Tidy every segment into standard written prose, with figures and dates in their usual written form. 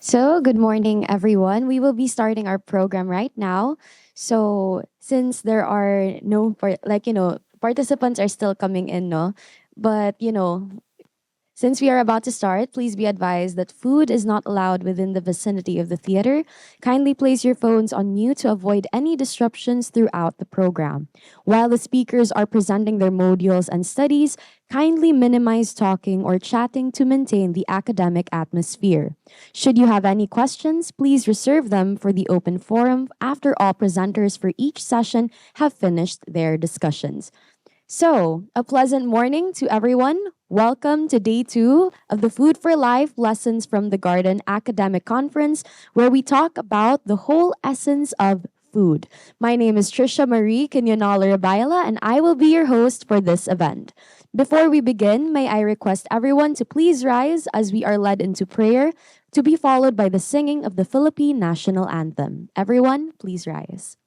So, good morning, everyone. We will be starting our program right now. So, since there are participants are still coming in, no, but since we are about to start, please be advised that food is not allowed within the vicinity of the theater. Kindly place your phones on mute to avoid any disruptions throughout the program. While the speakers are presenting their modules and studies, kindly minimize talking or chatting to maintain the academic atmosphere. Should you have any questions, please reserve them for the open forum after all presenters for each session have finished their discussions. So, a pleasant morning to everyone. Welcome to day two of the Food for Life Lessons from the Garden Academic Conference, where we talk about the whole essence of food. My name is Trisha Marie Quinonala Rabayala, and I will be your host for this event. Before we begin, may I request everyone to please rise as we are led into prayer, to be followed by the singing of the Philippine National Anthem. Everyone, please rise.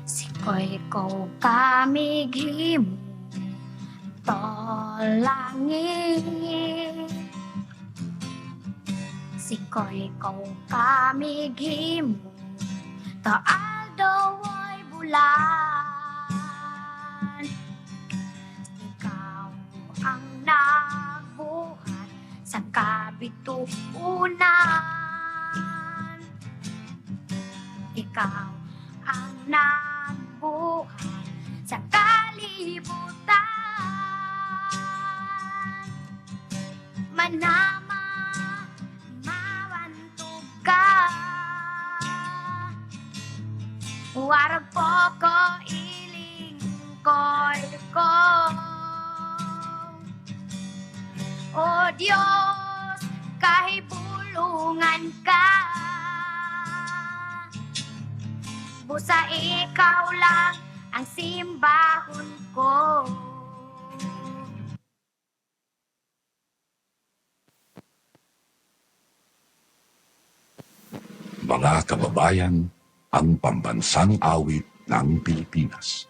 Sikoy ko kamighimo to langit. Sikoy ko kamighimo to aldoy bulan. Ikaw ang nagbuhat sa kabituunan. Ikaw ang nagbuhat sa kalibutan. Manama, mawantog ka. Warag po ko ilingkod ko. O Diyos, kahibulungan ka. Busa ikaw lang ang simbahon ko. Mga kababayan, ang pambansang awit ng Pilipinas.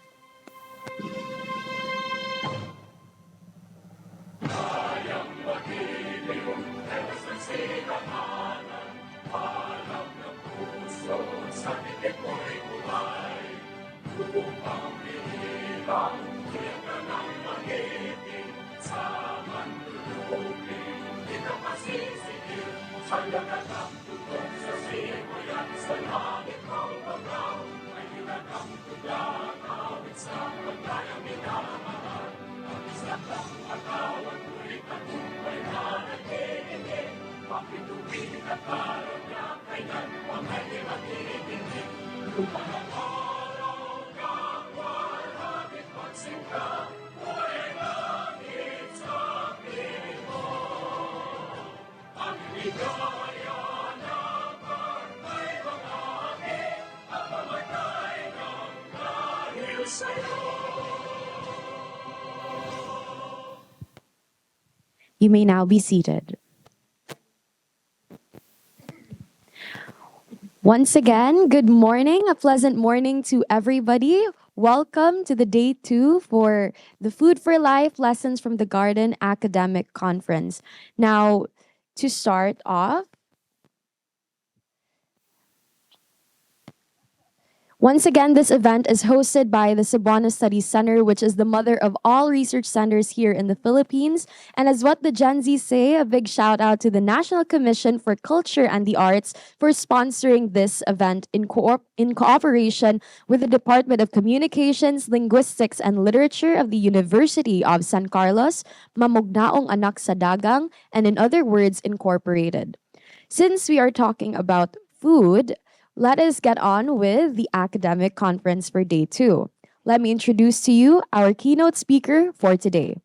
You may now be seated. Once again, good morning, a pleasant morning to everybody. Welcome to the day 2 for the Food for Life Lessons from the Garden Academic Conference. Now, to start off, once again, this event is hosted by the Cebuana Studies Center, which is the mother of all research centers here in the Philippines. And as what the Gen Z say, a big shout out to the National Commission for Culture and the Arts for sponsoring this event in cooperation with the Department of Communications, Linguistics, and Literature of the University of San Carlos, Mamugnaong Anak sa Dagang, and in other words, Incorporated. Since we are talking about food, let us get on with the academic conference for day 2. Let me introduce to you our keynote speaker for today.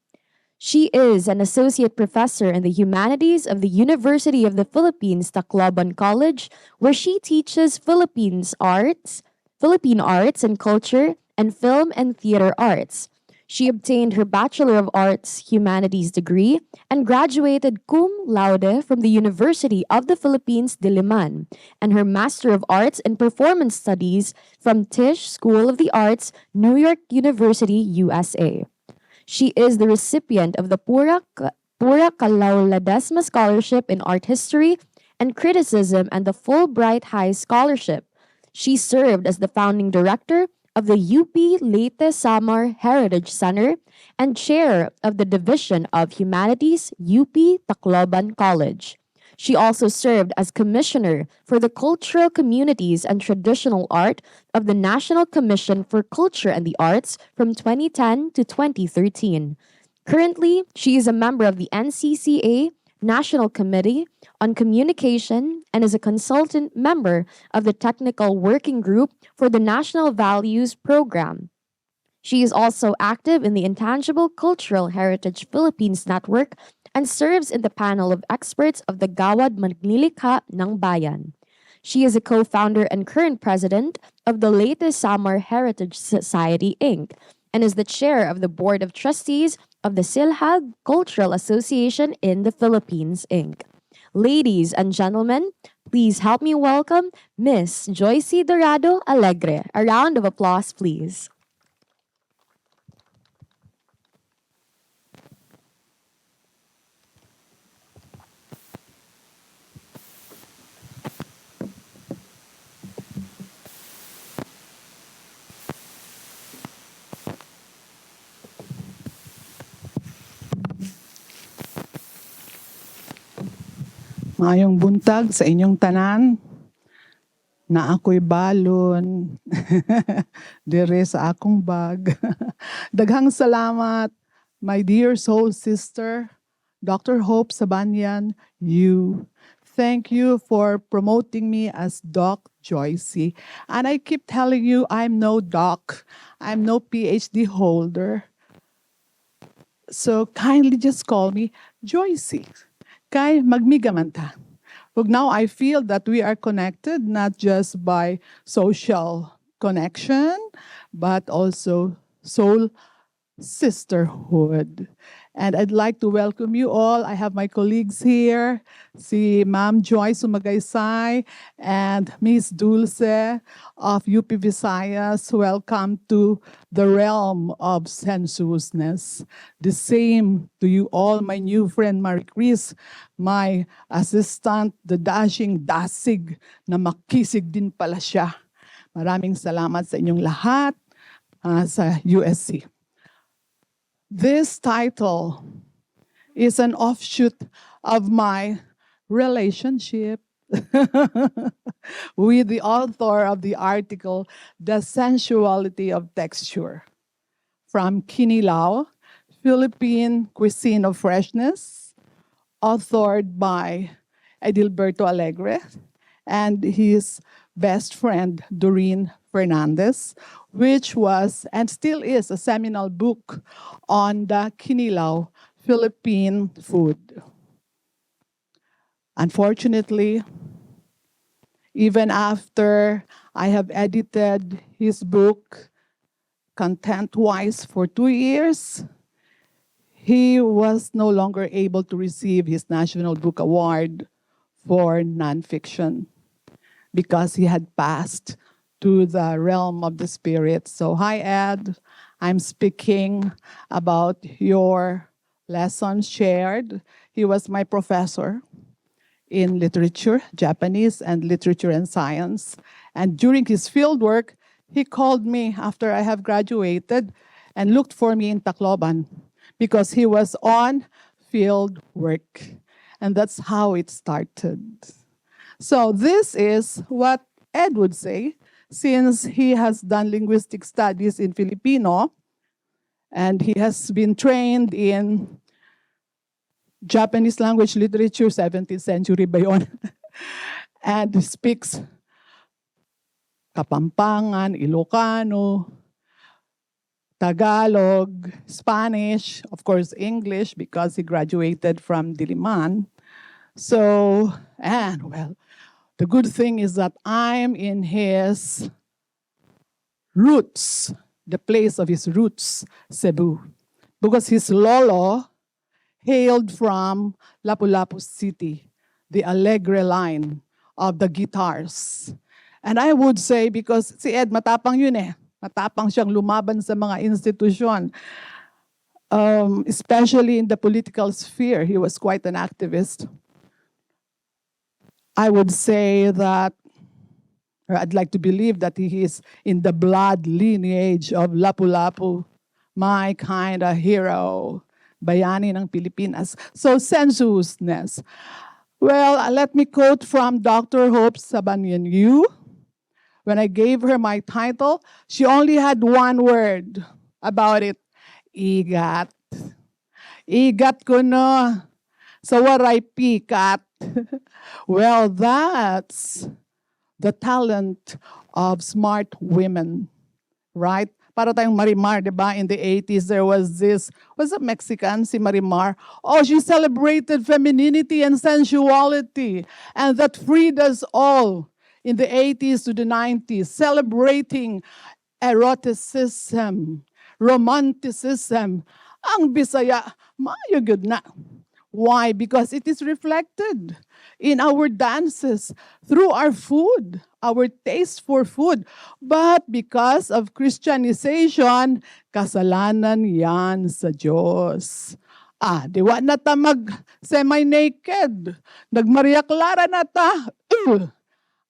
She is an associate professor in the humanities of the University of the Philippines, Tacloban College, where she teaches Philippine arts and culture, and film and theater arts. She obtained her Bachelor of Arts Humanities degree and graduated cum laude from the University of the Philippines, Diliman, and her Master of Arts in Performance Studies from Tisch School of the Arts, New York University, USA. She is the recipient of the Pura Kalauladesma Scholarship in Art History and Criticism and the Fulbright High Scholarship. She served as the founding director of the UP Leyte Samar Heritage Center and chair of the Division of Humanities, UP Tacloban College. She also served as commissioner for the cultural communities and traditional art of the National Commission for Culture and the Arts from 2010 to 2013. Currently, she is a member of the NCCA National Committee on Communication and is a consultant member of the Technical Working Group for the National Values Program. She is also active in the Intangible Cultural Heritage Philippines Network and serves in the panel of experts of the Gawad Maglilikha ng Bayan. She is a co-founder and current president of the Leyte Samar Heritage Society, Inc., and is the chair of the board of trustees of the Silhag Cultural Association in the Philippines, Inc. Ladies and gentlemen, please help me welcome Miss Joycey Dorado Alegre. A round of applause, please. Maayong buntag sa inyong tanan, na ako'y balon, dire sa akong bag. Daghang salamat, my dear soul sister, Dr. Hope Sabanyan, you. Thank you for promoting me as Doc Joycey. And I keep telling you, I'm no doc. I'm no PhD holder. So kindly just call me Joycey. Kay magmigamanta. But now I feel that we are connected not just by social connection, but also soul sisterhood. And I'd like to welcome you all. I have my colleagues here, si Ma'am Joy Sumagaysay and Miss Dulce of UP Visayas. Welcome to the realm of sensuousness. The same to you all, my new friend Marie Chris, my assistant, the dashing dasig na makisig din pala siya. Maraming salamat sa inyong lahat sa USC. This title is an offshoot of my relationship with the author of the article, The Sensuality of Texture, from Kinilaw, Philippine Cuisine of Freshness, authored by Edilberto Alegre, and his best friend, Doreen Fernandez, which was and still is a seminal book on the Kinilaw Philippine food. Unfortunately, even after I have edited his book content-wise for 2 years, he was no longer able to receive his National Book Award for nonfiction because he had passed to the realm of the spirit. So, hi, Ed. I'm speaking about your lessons shared. He was my professor in literature, Japanese, and literature and science. And during his fieldwork, he called me after I have graduated and looked for me in Tacloban because he was on field work. And that's how it started. So this is what Ed would say, since he has done linguistic studies in Filipino, and he has been trained in Japanese language literature, 17th century ba yun? And speaks Kapampangan, Ilocano, Tagalog, Spanish, of course English, because he graduated from Diliman. So, and well, the good thing is that I'm in his roots, the place of his roots, Cebu. Because his lolo hailed from Lapu-Lapu City, the Alegre line of the guitars. And I would say, because si Ed, matapang yun eh. Matapang siyang lumaban sa mga institusyon. Especially in the political sphere, he was quite an activist. I would say that, or I'd like to believe that he is in the blood lineage of Lapu-Lapu, my kind of hero, bayani ng Pilipinas. So, sensuousness. Well, let me quote from Dr. Hope Sabanyan-Yu. When I gave her my title, she only had one word about it. Igat. Igat ko no. So waray pikat. Well, that's the talent of smart women, right? Para tayong Marimar, di ba? In the 80s, there was this, was a Mexican, si Marimar. Oh, she celebrated femininity and sensuality, and that freed us all in the 80s to the 90s, celebrating eroticism, romanticism. Ang Bisaya, maayo good na. Why? Because it is reflected in our dances, through our food, our taste for food. But because of Christianization, kasalanan yan sa Diyos. Diwa na ta mag-semi-naked. Nag-Maria Clara na ta.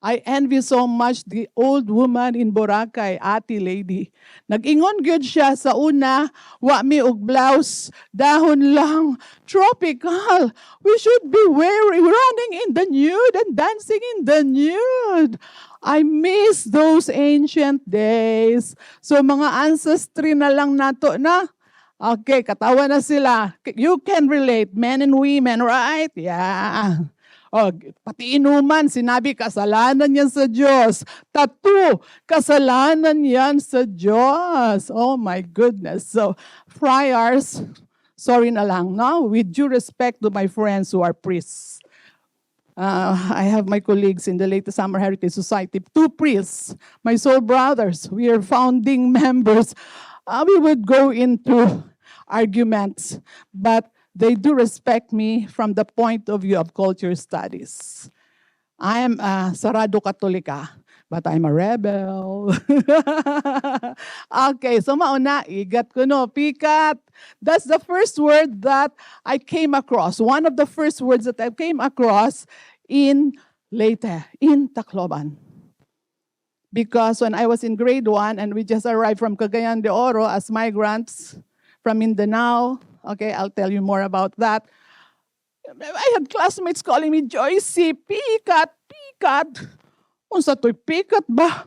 I envy so much the old woman in Boracay, ati lady. Nag-ingon gyud siya sa una, wa mi og blouse, dahon lang, tropical. We should be running in the nude and dancing in the nude. I miss those ancient days. So mga ancestry na lang nato na. Okay, katawa na sila. You can relate, men and women, right? Yeah. Oh, pati inuman, sinabi, kasalanan yan sa Diyos. Tattoo, kasalanan yan sa Diyos. Oh my goodness. So, friars, sorry na lang, no? With due respect to my friends who are priests. I have my colleagues in the latest Summer Heritage Society, 2 priests, my soul brothers. We are founding members. We would go into arguments, but they do respect me from the point of view of culture studies. I am a Sarado Katolika, but I'm a rebel. Okay, so mauna, igat ko no, pikat. That's the first word that I came across. One of the first words that I came across in Leyte, in Tacloban. Because when I was in grade 1 and we just arrived from Cagayan de Oro as migrants from Mindanao, okay, I'll tell you more about that. I had classmates calling me Joycey, pikat, pikat. Unsa to'y pikat ba?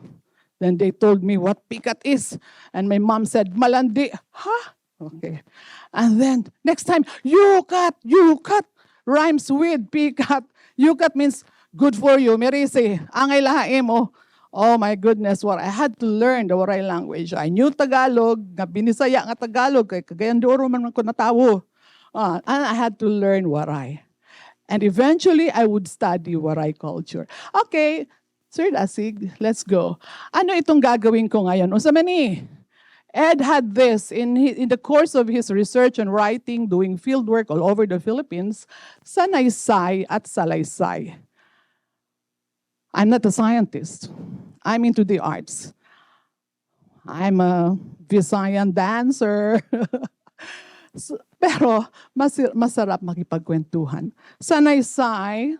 Then they told me what pikat is. And my mom said, malandi. Huh? Okay. And then next time, yukat, yukat. Rhymes with pikat. Yukat means good for you. Merisi, angay lahaim mo. Oh my goodness, what I had to learn the Waray language. I knew Tagalog, nga binisaya nga Tagalog, kay kagayan doon man ko natawo. And I had to learn Waray. And eventually, I would study Waray culture. Okay, Sir Dasig, let's go. Ano itong gagawin ko ngayon? O sa mani? Ed had this in the course of his research and writing, doing fieldwork all over the Philippines, sanaysay at salaysay. I'm not a scientist. I'm into the arts. I'm a Visayan dancer. Pero masarap makipagkwentuhan. Sanaysay,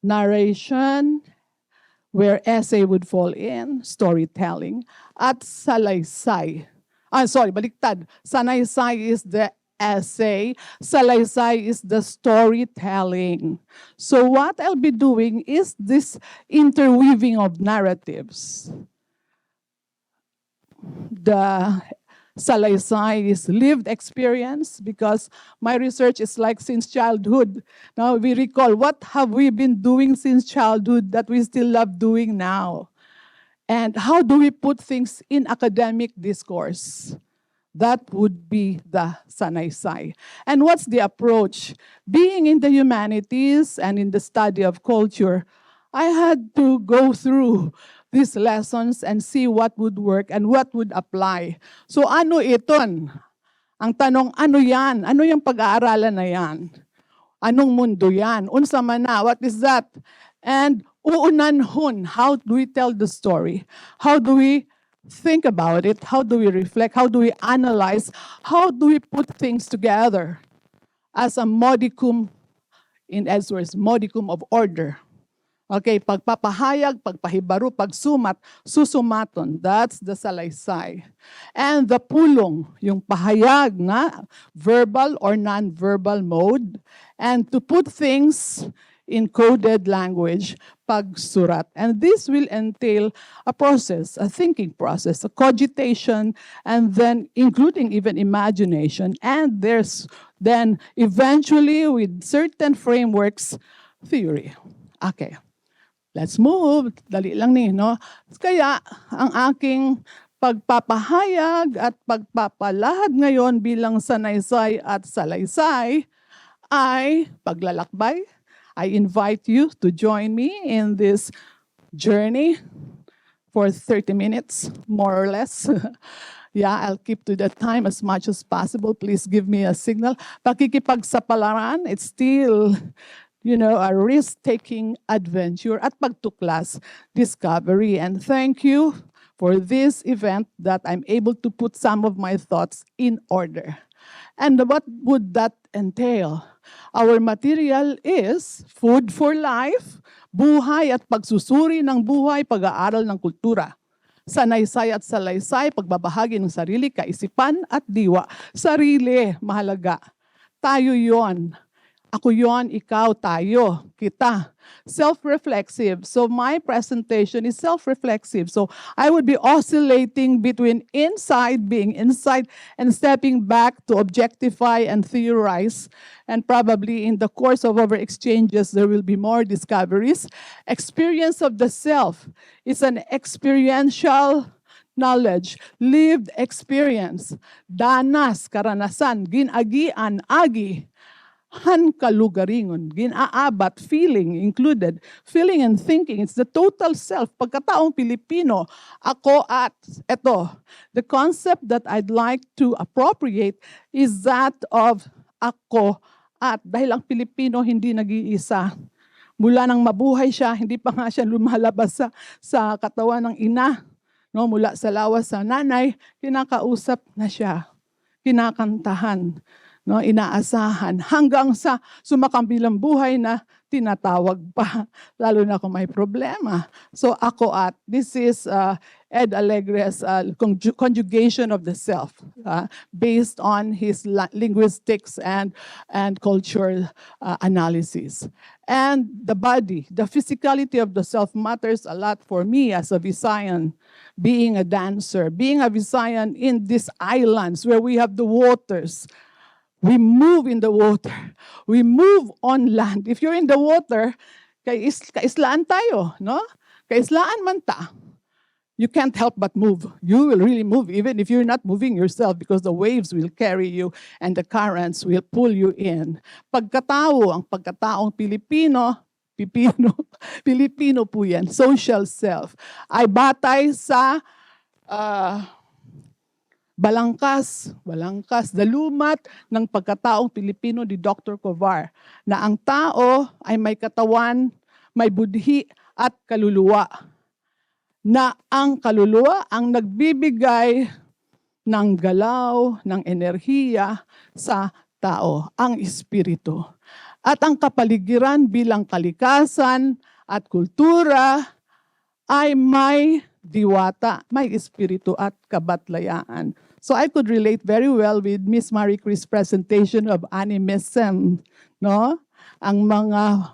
narration, where essay would fall in, storytelling, at salaysay. Baliktad. Sanaysay is the essay, salaysay is the storytelling. So what I'll be doing is this interweaving of narratives. The salaysay is lived experience because my research is like since childhood. Now we recall what have we been doing since childhood that we still love doing now. And how do we put things in academic discourse? That would be the sanaysay. And what's the approach? Being in the humanities and in the study of culture, I had to go through these lessons and see what would work and what would apply. So ano iton? Ang tanong, ano yan? Ano yung pag-aaralan na yan? Anong mundo yan? Unsa man na? What is that? And uunanhon, how do we tell the story? How do we think about it? How do we reflect? How do we analyze? How do we put things together as a modicum, in Ed's words, modicum of order? Okay, pagpapahayag, pagpahibaro, pagsumat, susumaton. That's the salaysay. And the pulong, yung pahayag na verbal or non-verbal mode. And to put things in coded language, pagsurat. And this will entail a process, a thinking process, a cogitation, and then including even imagination. And there's then eventually with certain frameworks, theory. Okay. Let's move. Dali lang ni, no? Kaya, ang aking pagpapahayag at pagpapalahad ngayon bilang sanaysay at salaysay ay paglalakbay. I invite you to join me in this journey for 30 minutes, more or less. Yeah, I'll keep to that time as much as possible. Please give me a signal. Pakikipagsapalaran, it's still a risk-taking adventure at pagtuklas, discovery. And thank you for this event that I'm able to put some of my thoughts in order. And what would that entail? Our material is food for life, buhay at pagsusuri ng buhay, pag-aaral ng kultura. Sanaysay at salaysay, pagbabahagi ng sarili, kaisipan at diwa. Sarili, mahalaga. Tayo yon. Ako yon, ikaw, tayo, kita. Self-reflexive. So my presentation is self-reflexive. So I would be oscillating between being inside, and stepping back to objectify and theorize. And probably in the course of our exchanges, there will be more discoveries. Experience of the self is an experiential knowledge, lived experience. Danas, karanasan, ginagian, agi. Kalugaringon, ginaabat, feeling included. Feeling and thinking, it's the total self. Pagkataong Pilipino, ako at, eto, the concept that I'd like to appropriate is that of ako at. Dahil ang Pilipino hindi nag-iisa. Mula nang mabuhay siya, hindi pa nga siya lumalabas sa katawan ng ina. No, mula sa lawas sa nanay, kinakausap na siya. Kinakantahan. No, inaasahan hanggang sa sumakambilang buhay na tinatawag pa, lalo na kung may problema. So ako at, this is Ed Alegre's conjugation of the self based on his linguistics and cultural analysis. And the body, the physicality of the self matters a lot for me as a Visayan, being a dancer, being a Visayan in these islands where we have the waters, We move in the water. We move on land. If you're in the water, kaislaan tayo, no? Kaislaan man ta. You can't help but move. You will really move even if you're not moving yourself because the waves will carry you and the currents will pull you in. Pagkatao, ang pagkataong Pilipino, Pilipino po yan, social self, ay batay sa balangkas, dalumat ng pagkataong Pilipino ni Dr. Covar, na ang tao ay may katawan, may budhi at kaluluwa. Na ang kaluluwa ang nagbibigay ng galaw, ng enerhiya sa tao, ang espiritu. At ang kapaligiran bilang kalikasan at kultura ay may diwata, may espiritu at kabatlayaan. So I could relate very well with Miss Marie Chris' presentation of animism, no? Ang mga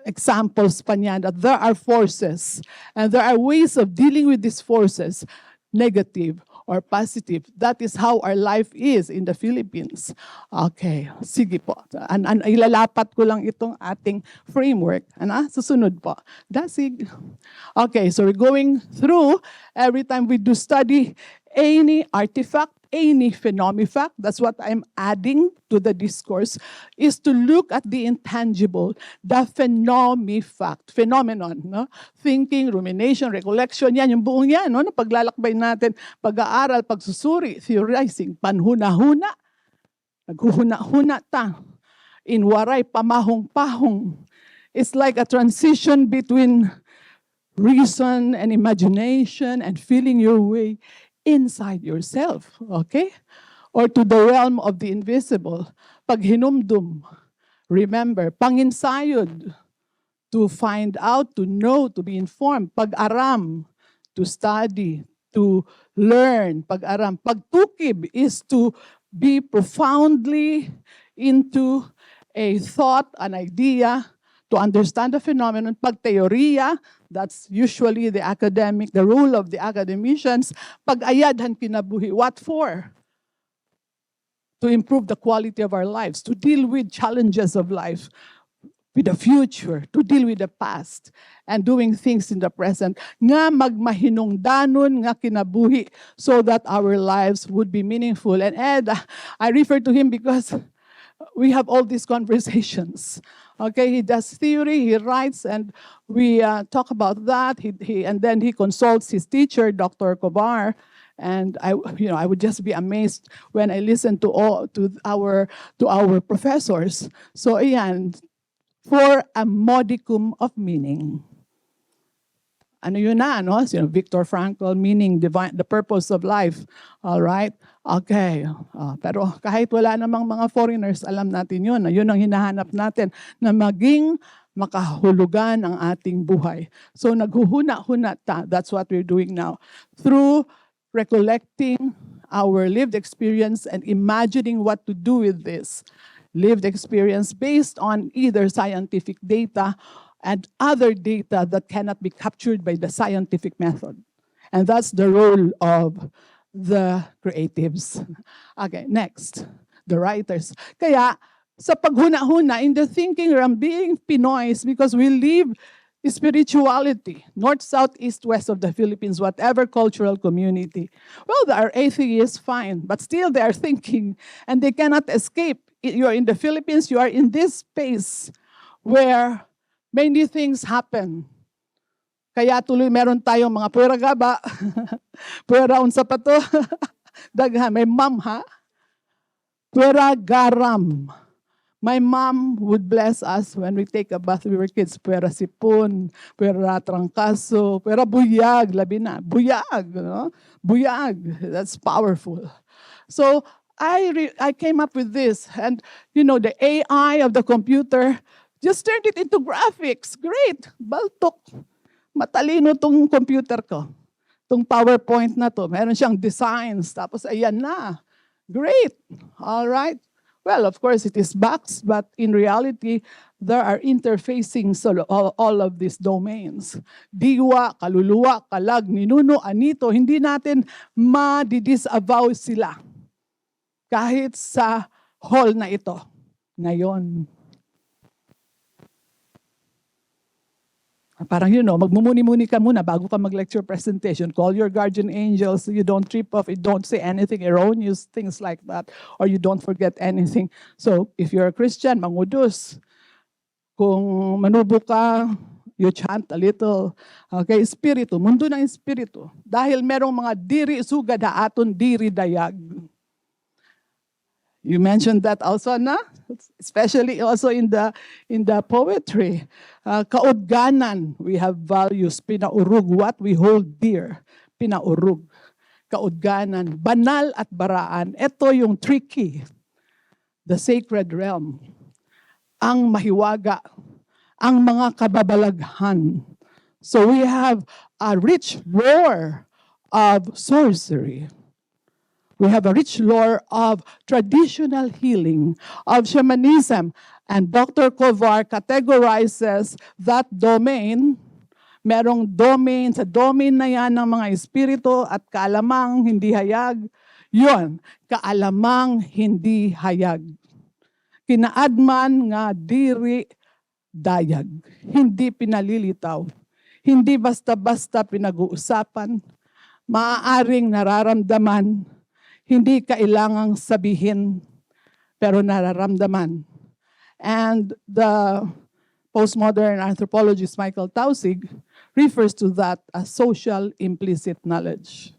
examples pa niyan, that there are forces and there are ways of dealing with these forces, negative or positive. That is how our life is in the Philippines. Okay, sige po. Ilalapat ko lang itong ating framework. Susunod po. That's it. Okay, so we're going through every time we do study any artifact, any phenomefact, that's what I'm adding to the discourse, is to look at the intangible, the phenomefact, phenomenon, no? Thinking, rumination, recollection, yan, yung buong yan, no? Paglalakbay natin, pag-aaral, pagsusuri, theorizing, panhuna-huna, naghuhuna-huna ta. In Waray, pamahong-pahong. It's like a transition between reason and imagination and feeling your way inside yourself, okay? Or to the realm of the invisible. Pag hinumdum, remember, panginsayod, to find out, to know, to be informed. Pag-aram, to study, to learn. Pag-aram. Pagtukib is to be profoundly into a thought, an idea, to understand the phenomenon. Pag-teorya, that's usually the academic, the role of the academicians. Pag-ayadhan kinabuhi, what for? To improve the quality of our lives, to deal with challenges of life, with the future, to deal with the past, and doing things in the present. Nga magmahinungdanon nga kinabuhi so that our lives would be meaningful. And Ed, I refer to him because we have all these conversations. Okay, he does theory, he writes, and we talk about that. And then he consults his teacher, Dr. Covar, and I would just be amazed when I listen to our professors. So, ayan, for a modicum of meaning. Ano yun na, no? Viktor Frankl, meaning divine, the purpose of life. All right? Okay. Pero kahit wala namang mga foreigners, alam natin yun. Yun ang hinahanap natin, na maging makahulugan ang ating buhay. So naghuhuna-huna ta. That's what we're doing now. Through recollecting our lived experience and imagining what to do with this lived experience based on either scientific data and other data that cannot be captured by the scientific method. And that's the role of the creatives. Okay, next, the writers. Kaya, sa paghuna-huna, in the thinking realm, being Pinoys, because we live spirituality, north, south, east, west of the Philippines, whatever cultural community. Well, they are atheists, fine, but still they are thinking, and they cannot escape. You're in the Philippines, you are in this space where many things happen. Kaya tuloy meron tayong mga puwera gaba, puwera unsa pa to, daghan, may ma'am ha, puwera garam. My mom would bless us when we take a bath. We were kids, puwera sipon, puwera trangkaso, puwera buyag, labi na, buyag, no? Buyag, that's powerful. So I came up with this, and the AI of the computer just turned it into graphics. Great. Baltok. Matalino tong computer ko. Tong PowerPoint na to. Meron siyang designs. Tapos ayan na. Great. All right. Well, of course, it is boxed, but in reality, there are interfacing all of these domains. Diwa, kaluluwa, kalag, ninuno, anito, hindi natin ma-disavow sila. Kahit sa hall na ito ngayon. Parang magmumuni-muni ka muna bago ka mag-lecture presentation. Call your guardian angels so you don't trip off, you don't say anything erroneous, things like that, or you don't forget anything. So, if you're a Christian, mangudus. Kung manubo ka, you chant a little. Okay, espiritu, mundo ng espiritu. Dahil merong mga diri sugad aton diri dayag. You mentioned that also, na? Especially also in the poetry. Kaudganan, we have values. Pinaurug, what we hold dear. Pinaurug. Kaudganan, banal at baraan. Ito yung tricky. The sacred realm. Ang mahiwaga. Ang mga kababalaghan. So we have a rich lore of sorcery. We have a rich lore of traditional healing, of shamanism. And Dr. Kovar categorizes that domain. Merong domain, sa domain na yan ng mga espiritu at kaalamang hindi hayag. Yun, kaalamang hindi hayag. Kinaadman nga diri dayag. Hindi pinalilitaw. Hindi basta-basta pinag-uusapan. Maaaring nararamdaman. Hindi kailangang sabihin, pero nararamdaman. And the postmodern anthropologist Michael Taussig refers to that as social implicit knowledge.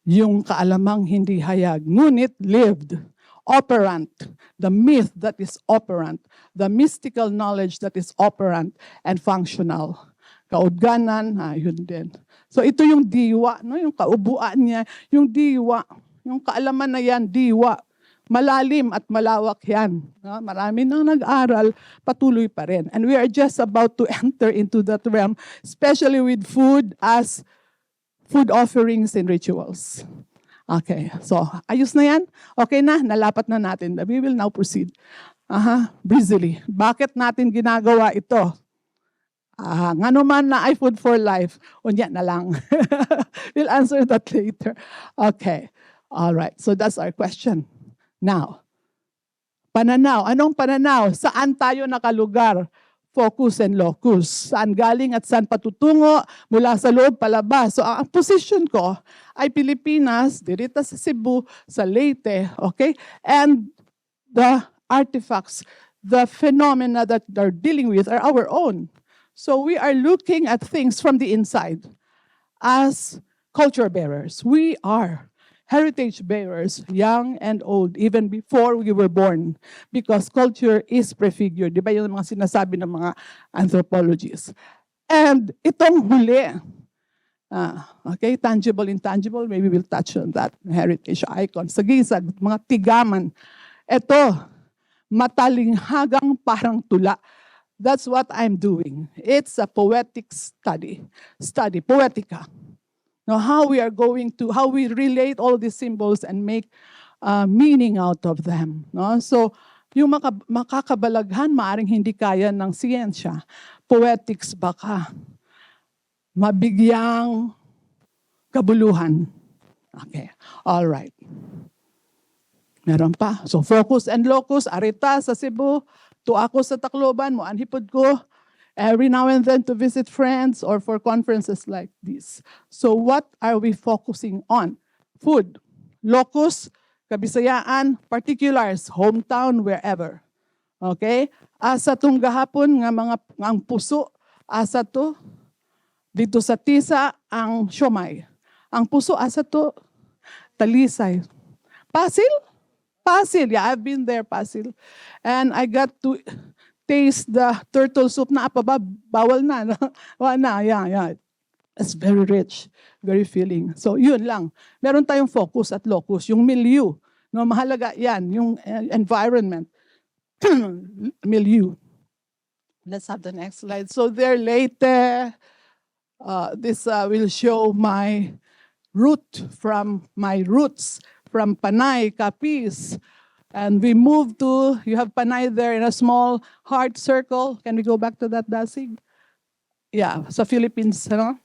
Yung kaalamang hindi hayag, ngunit lived, operant, the myth that is operant, the mystical knowledge that is operant and functional. Kaudganan, yun din. So ito yung diwa, no? Yung kaubuan niya, yung diwa, yung kaalaman na yan, diwa. Malalim at malawak yan. No? Marami nang nag-aral, patuloy pa rin. And we are just about to enter into that realm, especially with food as food offerings and rituals. Okay, so ayos na yan? Okay na, nalapat na natin. We will now proceed. Breezily. Bakit natin ginagawa ito? Nga naman na I Food for Life, unya na lang. We'll answer that later. Okay. All right. So that's our question. Now, pananaw. Anong pananaw? Saan tayo nakalugar? Focus and locus. Saan galing at saan patutungo? Mula sa loob, palabas. So ang position ko ay Pilipinas, dirita sa Cebu, sa Leyte. Okay? And the artifacts, the phenomena that they're dealing with are our own. So we are looking at things from the inside as culture bearers. We are heritage bearers, young and old, even before we were born, because culture is prefigured. Di ba yung mga sinasabi ng mga anthropologists? And itong huli, okay, tangible, intangible, maybe we'll touch on that, heritage icons, sagisag, mga tigaman. Ito, matalinghagang parang tula. That's what I'm doing. It's a poetic study, poetica. Now, how we relate all these symbols and make meaning out of them. No? So, yung makakabalaghan, maaring hindi kaya ng siyensya. Poetics baka mabigyang kabuluhan. Okay, all right. Meron pa. So, focus and locus, arita sa Cebu, to ako sa Tacloban, mo anhipod ko, every now and then to visit friends or for conferences like this. So what are we focusing on? Food, locus, Kabisayaan, particulars, hometown, wherever. Okay? Asa tong gahapon nga ang puso, asa to, dito sa tisa, ang siomay. Ang puso, asa to, talisay. Pasil? Pasil, yeah, I've been there, Pasil. And I got to taste the turtle soup na pa ba? Bawal na. Yeah. It's very rich, very filling. So yun lang. Meron tayong focus at locus, yung milieu. No, mahalaga yan, yung environment. Milieu. Let's have the next slide. So there later, this will show my roots from Panay, Capiz. And we moved to, you have Panay there in a small heart circle. Can we go back to that, Dasig? Yeah, sa Philippines, no?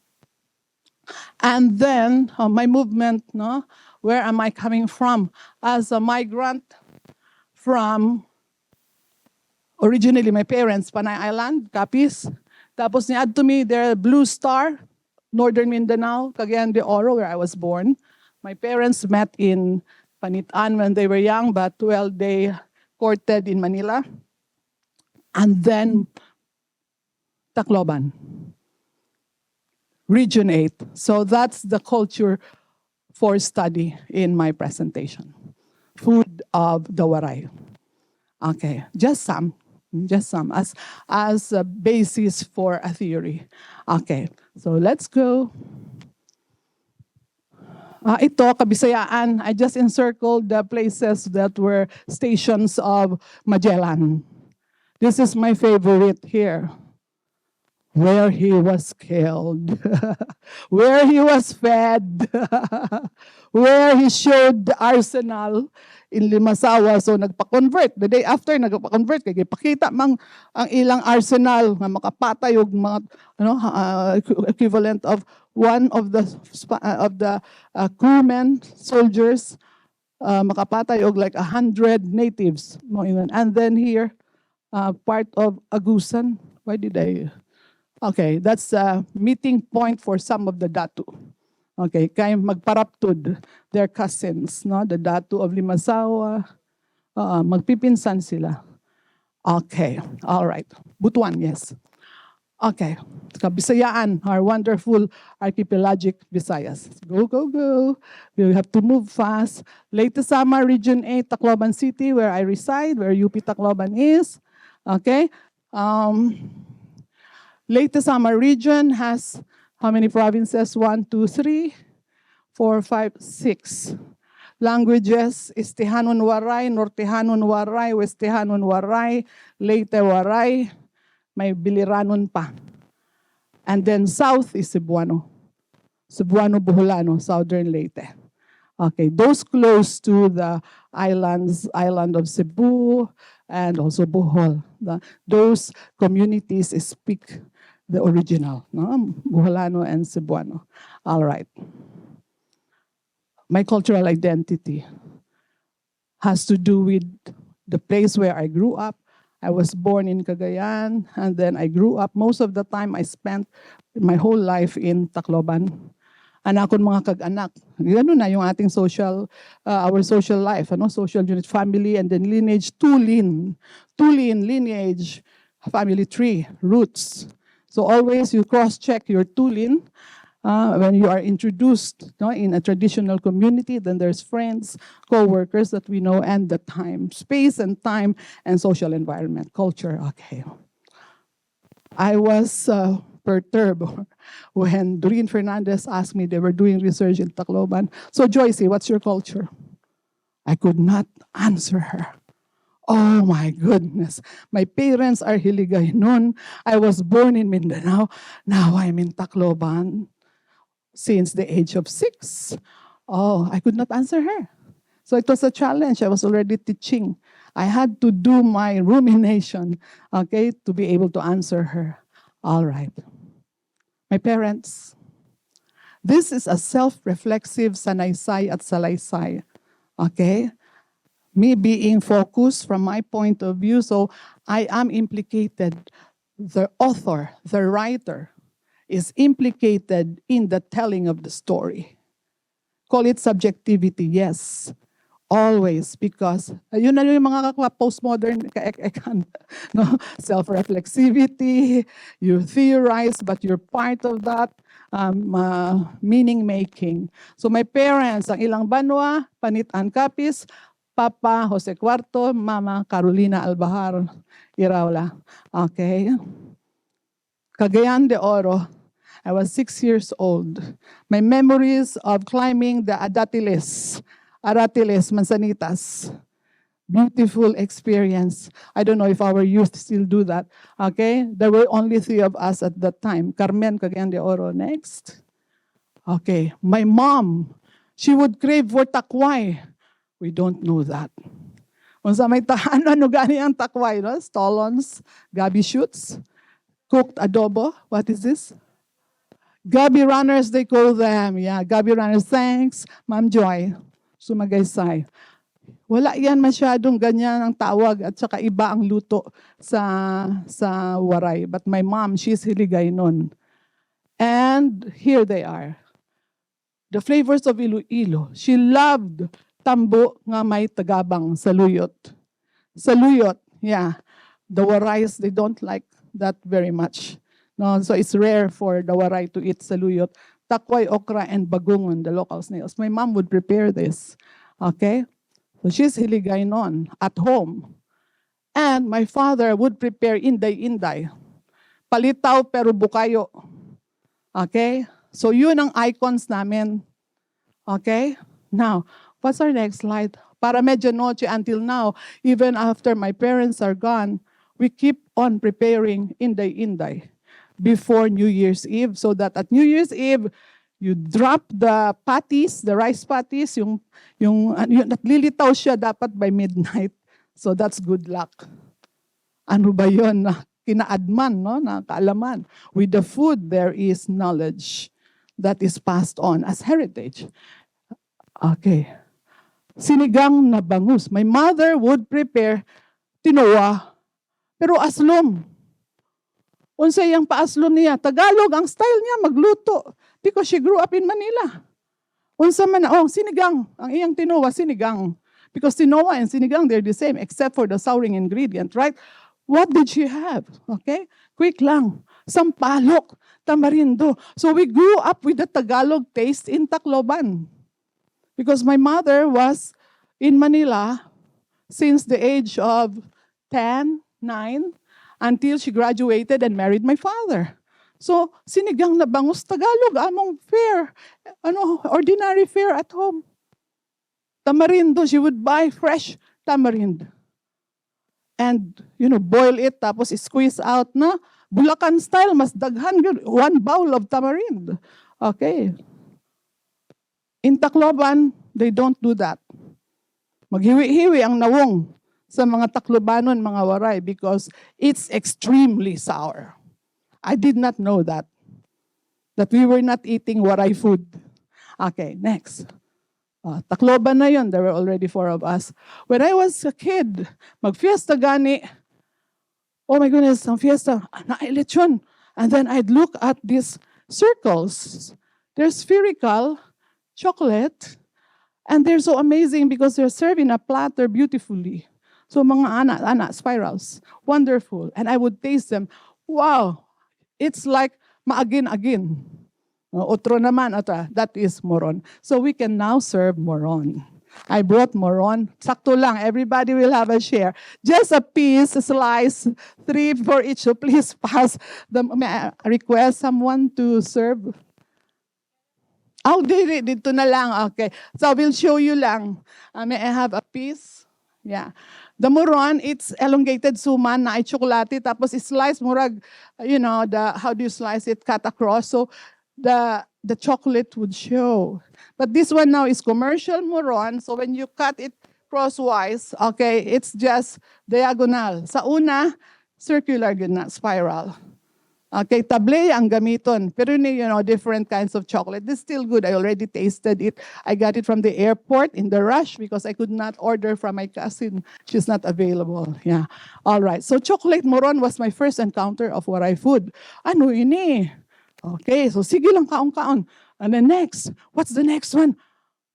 And then my movement, no, where am I coming from? As a migrant from, originally my parents, Panay Island, Capiz. Tapos niad to me, there Blue Star, Northern Mindanao, Cagayan de Oro, where I was born. My parents met in Panitan when they were young, but well, they courted in Manila. And then Tacloban, Region 8. So that's the culture for study in my presentation. Food of the Waray. Okay, just some as a basis for a theory. Okay, so let's go. Ito, Kabisayaan, I just encircled the places that were stations of Magellan. This is my favorite here. Where he was killed, where he was fed, where he showed the arsenal in Limasawa. So nagpa-convert. The day after, nagpa-convert. Kaya pakita mang ang ilang arsenal nga makapatay og mga equivalent of one of the crewmen, soldiers, makapatay og like 100 natives. And then here, part of Agusan. Why did I... Okay, that's a meeting point for some of the Datu. Okay, kaya magparaptud, their cousins, no? The Datu of Limasawa, magpipinsan sila. Okay, all right. Butuan, yes. Okay, Kabisayaan, our wonderful archipelagic Visayas. Go, go, go. We have to move fast. Leyte Sama, Region 8, Tacloban City, where I reside, where UP Tacloban is. Okay. Leyte Sama region has how many provinces? 1, 2, 3, 4, 5, 6. Languages is Tehanon Waray, Nortehanon Waray, Westehanon Waray, Leyte Waray, may Biliranon pa. And then south is Cebuano. Cebuano Buholano, southern Leyte. Okay, those close to the island of Cebu and also Bohol. Those communities speak the original, no? Buholano and Cebuano. All right. My cultural identity has to do with the place where I grew up. I was born in Cagayan, and then I grew up. Most of the time, I spent my whole life in Tacloban. Anak akong mga kag-anak. Ganun na yung ating social, our social life, ano? Social unit, family, and then lineage, tulin, lineage, family tree, roots. So always you cross-check your tulin when you are introduced, no, in a traditional community. Then there's friends, co-workers that we know, and the time, space and time, and social environment, culture. Okay. I was perturbed when Doreen Fernandez asked me, they were doing research in Tacloban. So Joyce, what's your culture? I could not answer her. Oh my goodness. My parents are Hiligay noon. I was born in Mindanao. Now I'm in Tacloban since the age of 6. Oh, I could not answer her. So it was a challenge. I was already teaching. I had to do my rumination, okay, to be able to answer her. All right. My parents. This is a self-reflexive sanaysay at salaysay. Okay? Me being focused from my point of view, so I am implicated. The author, the writer, is implicated in the telling of the story. Call it subjectivity, yes. Always, because yun na yung mga postmodern no? Self-reflexivity, you theorize, but you're part of that meaning-making. So my parents, ang ilang banwa, Panitan Capiz, Papa Jose Cuarto, Mama Carolina Albahar Iraula. Okay. Cagayan de Oro. I was 6 years old. My memories of climbing the Aratiles, Manzanitas. Beautiful experience. I don't know if our youth still do that. Okay. There were only 3 of us at that time. Carmen, Cagayan de Oro. Next. Okay. My mom, she would crave for takway. We don't know that. Kung sa may tahanan, ano gani ang takway, no? Stolons, gabi shoots, cooked adobo. What is this? Gabi runners, they call them. Yeah, gabi runners. Thanks, Ma'am Joy. Sumagaysay. Wala yan masyadong ganyan ang tawag at saka iba ang luto sa Waray. But my mom, she's Hiligay nun. And here they are. The flavors of Iloilo. She loved tambo nga may tagabang saluyot. Saluyot, yeah. The Warays, they don't like that very much. No, so it's rare for the Waray to eat saluyot. Takway, okra, and bagungon, the local snails. My mom would prepare this. Okay? So she's Hiligay noon at home. And my father would prepare inday-inday. Palitaw pero bukayo. Okay? So yun ang icons namin. Okay? Now, what's our next slide? Para medianoche until now, even after my parents are gone, we keep on preparing inday-inday before New Year's Eve so that at New Year's Eve, you drop the patties, the rice patties, yung naglilitaw siya dapat by midnight. So that's good luck. Ano ba yun? Kinaadman, no? Na kaalaman. With the food, there is knowledge that is passed on as heritage. Okay. Sinigang na bangus. My mother would prepare tinoa, pero aslom. Unsay ang paaslom niya? Tagalog ang style niya magluto because she grew up in Manila. Unsa man, sinigang. Ang iyang tinoa, sinigang. Because tinoa and sinigang, they're the same except for the souring ingredient, right? What did she have? Okay? Quick lang. Sampalok, tamarindo. So we grew up with the Tagalog taste in Tacloban. Because my mother was in Manila since the age of 10, 9, until she graduated and married my father. So, sinigang na bangus Tagalog, among fare, ordinary fare at home. Tamarindo, she would buy fresh tamarind. And, boil it, tapos squeeze out na. Bulacan style, mas daghan yun, 1 bowl of tamarind. Okay. In Tacloban, they don't do that. Maghiwi-hiwi ang nawong sa mga Taclobanon, mga Waray, because it's extremely sour. I did not know that we were not eating Waray food. Okay, next. Tacloban na yun, there were already 4 of us. When I was a kid, mag-fiesta gani, oh my goodness, ang fiesta, na-lechon. And then I'd look at these circles. They're spherical, chocolate, and they're so amazing because they're served in a platter beautifully. So mga ana, spirals, wonderful. And I would taste them. Wow, it's like maagin-agin. Otro naman, that is moron. So we can now serve moron. I brought moron. Sakto lang, everybody will have a share. Just a piece, a slice, 3 for each. So please pass. May I request someone to serve? Dito na lang. Okay. So we'll show you lang. May I have a piece? Yeah. The moron, it's elongated suman na ay chocolate, tapos slice murag, how do you slice it? Cut across. So the chocolate would show. But this one now is commercial moron. So when you cut it crosswise, okay, it's just diagonal. Sa una, circular gina, spiral. Okay, table ang gamiton. Pero different kinds of chocolate. This is still good. I already tasted it. I got it from the airport in the rush because I could not order from my cousin. She's not available. Yeah. All right. So chocolate moron was my first encounter of Waray food. Ano ini? Okay, so sige lang kaon-kaon. And then next, what's the next one?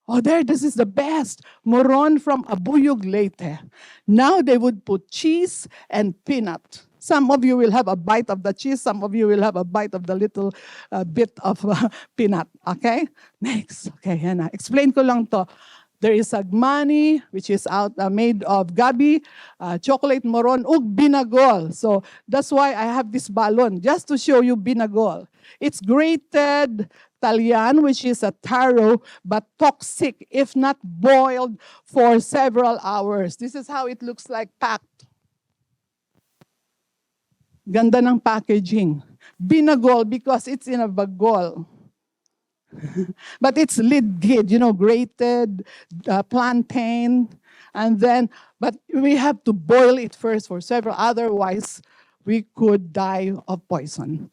Oh, this is the best. Moron from Abuyog Leyte. Now they would put cheese and peanut. Some of you will have a bite of the cheese. Some of you will have a bite of the little bit of peanut. Okay? Next. Okay, yan na. Explain ko lang to. There is agmani, which is made of gabi, chocolate moron, ug binagol. So that's why I have this balon, just to show you binagol. It's grated talyan, which is a taro, but toxic if not boiled for several hours. This is how it looks like packed. Ganda ng packaging. Binagol because it's in a bagol. But it's lid-gid, grated plantain. And then, but we have to boil it first for several, otherwise we could die of poisoning.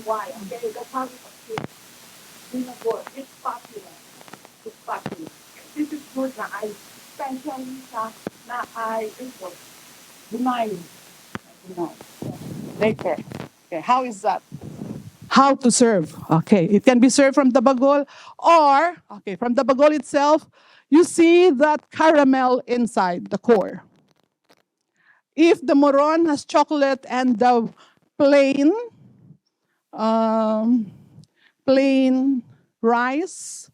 why. Okay, that's how it is. Singapore, it's popular. It's popular. This is good na ay especially sa na ay ito. Dumayo. Later. Okay, how is that? How to serve. Okay, it can be served from the bagol or, okay, from the bagol itself, you see that caramel inside the core. If the moron has chocolate and the plain, um, plain rice,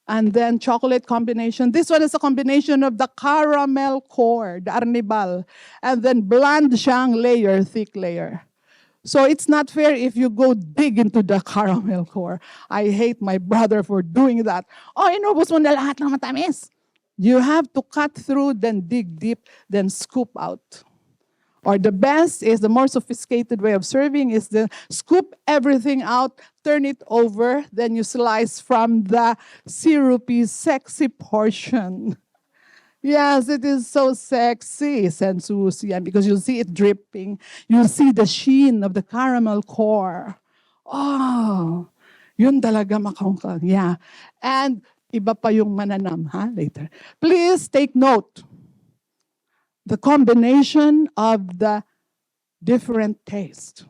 and then chocolate combination. This one is a combination of the caramel core, the arnibal, and then bland siyang layer, thick layer. So it's not fair if you go dig into the caramel core. I hate my brother for doing that. Oh, inubos mo na lahat ng matamis. You have to cut through, then dig deep, then scoop out. Or the best is the more sophisticated way of serving is the scoop everything out, turn it over, then you slice from the syrupy, sexy portion. Yes, it is so sexy, Sensuousness, because you'll see it dripping. You'll see the sheen of the caramel core. Oh, yun talaga makangkang. Yeah. And iba pa yung mananam, ha? Later. Please take note. The combination of the different taste.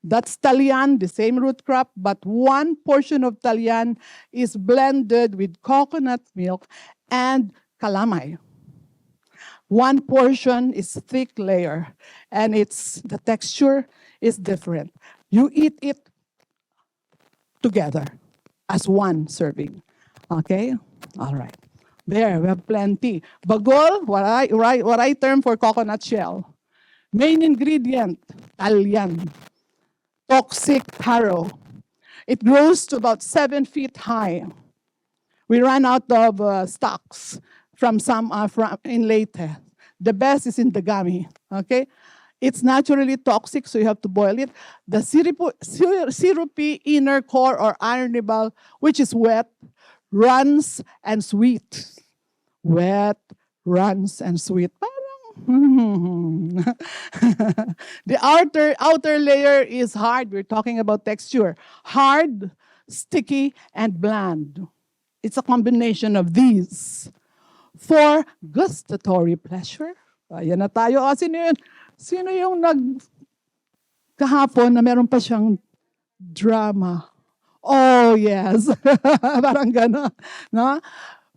That's Talian, the same root crop, but one portion of Talian is blended with coconut milk and calamay. One portion is thick layer, and the texture is different. You eat it together as one serving. Okay? All right. There, we have plenty. Bagol, what I term for coconut shell. Main ingredient, Talian. Toxic taro. It grows to about 7 feet high. We ran out of stocks from in Leyte. The best is in Dagami. Okay, it's naturally toxic, so you have to boil it. The syrupy inner core or arnibal, which is wet, runs and sweet. Wet, runs and sweet. The outer layer is hard. We're talking about texture. Hard, sticky, and bland. It's a combination of these. For gustatory pleasure. Ayan na tayo. Sino yun? Sino yung kahapon na meron pa siyang drama? Oh, yes. Parang gano'n. No?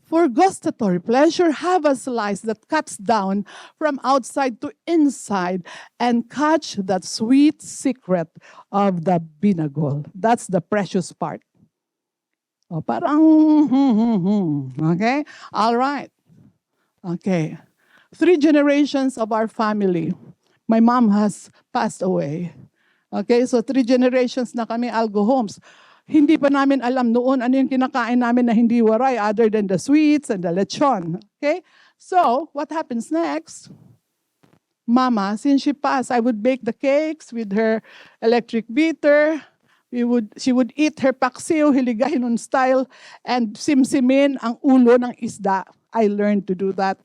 For gustatory pleasure, have a slice that cuts down from outside to inside and catch that sweet secret of the binagol. That's the precious part. Oh, parang, okay? All right. Okay. 3 generations of our family. My mom has passed away. Okay, so 3 generations na kami Algo homes. Hindi pa namin alam noon ano yung kinakain namin na hindi waray other than the sweets and the lechon. Okay? So, what happens next? Mama, since she passed, I would bake the cakes with her electric beater. She would eat her paksiw, Hiligaynon style, and simsimin ang ulo ng isda. I learned to do that.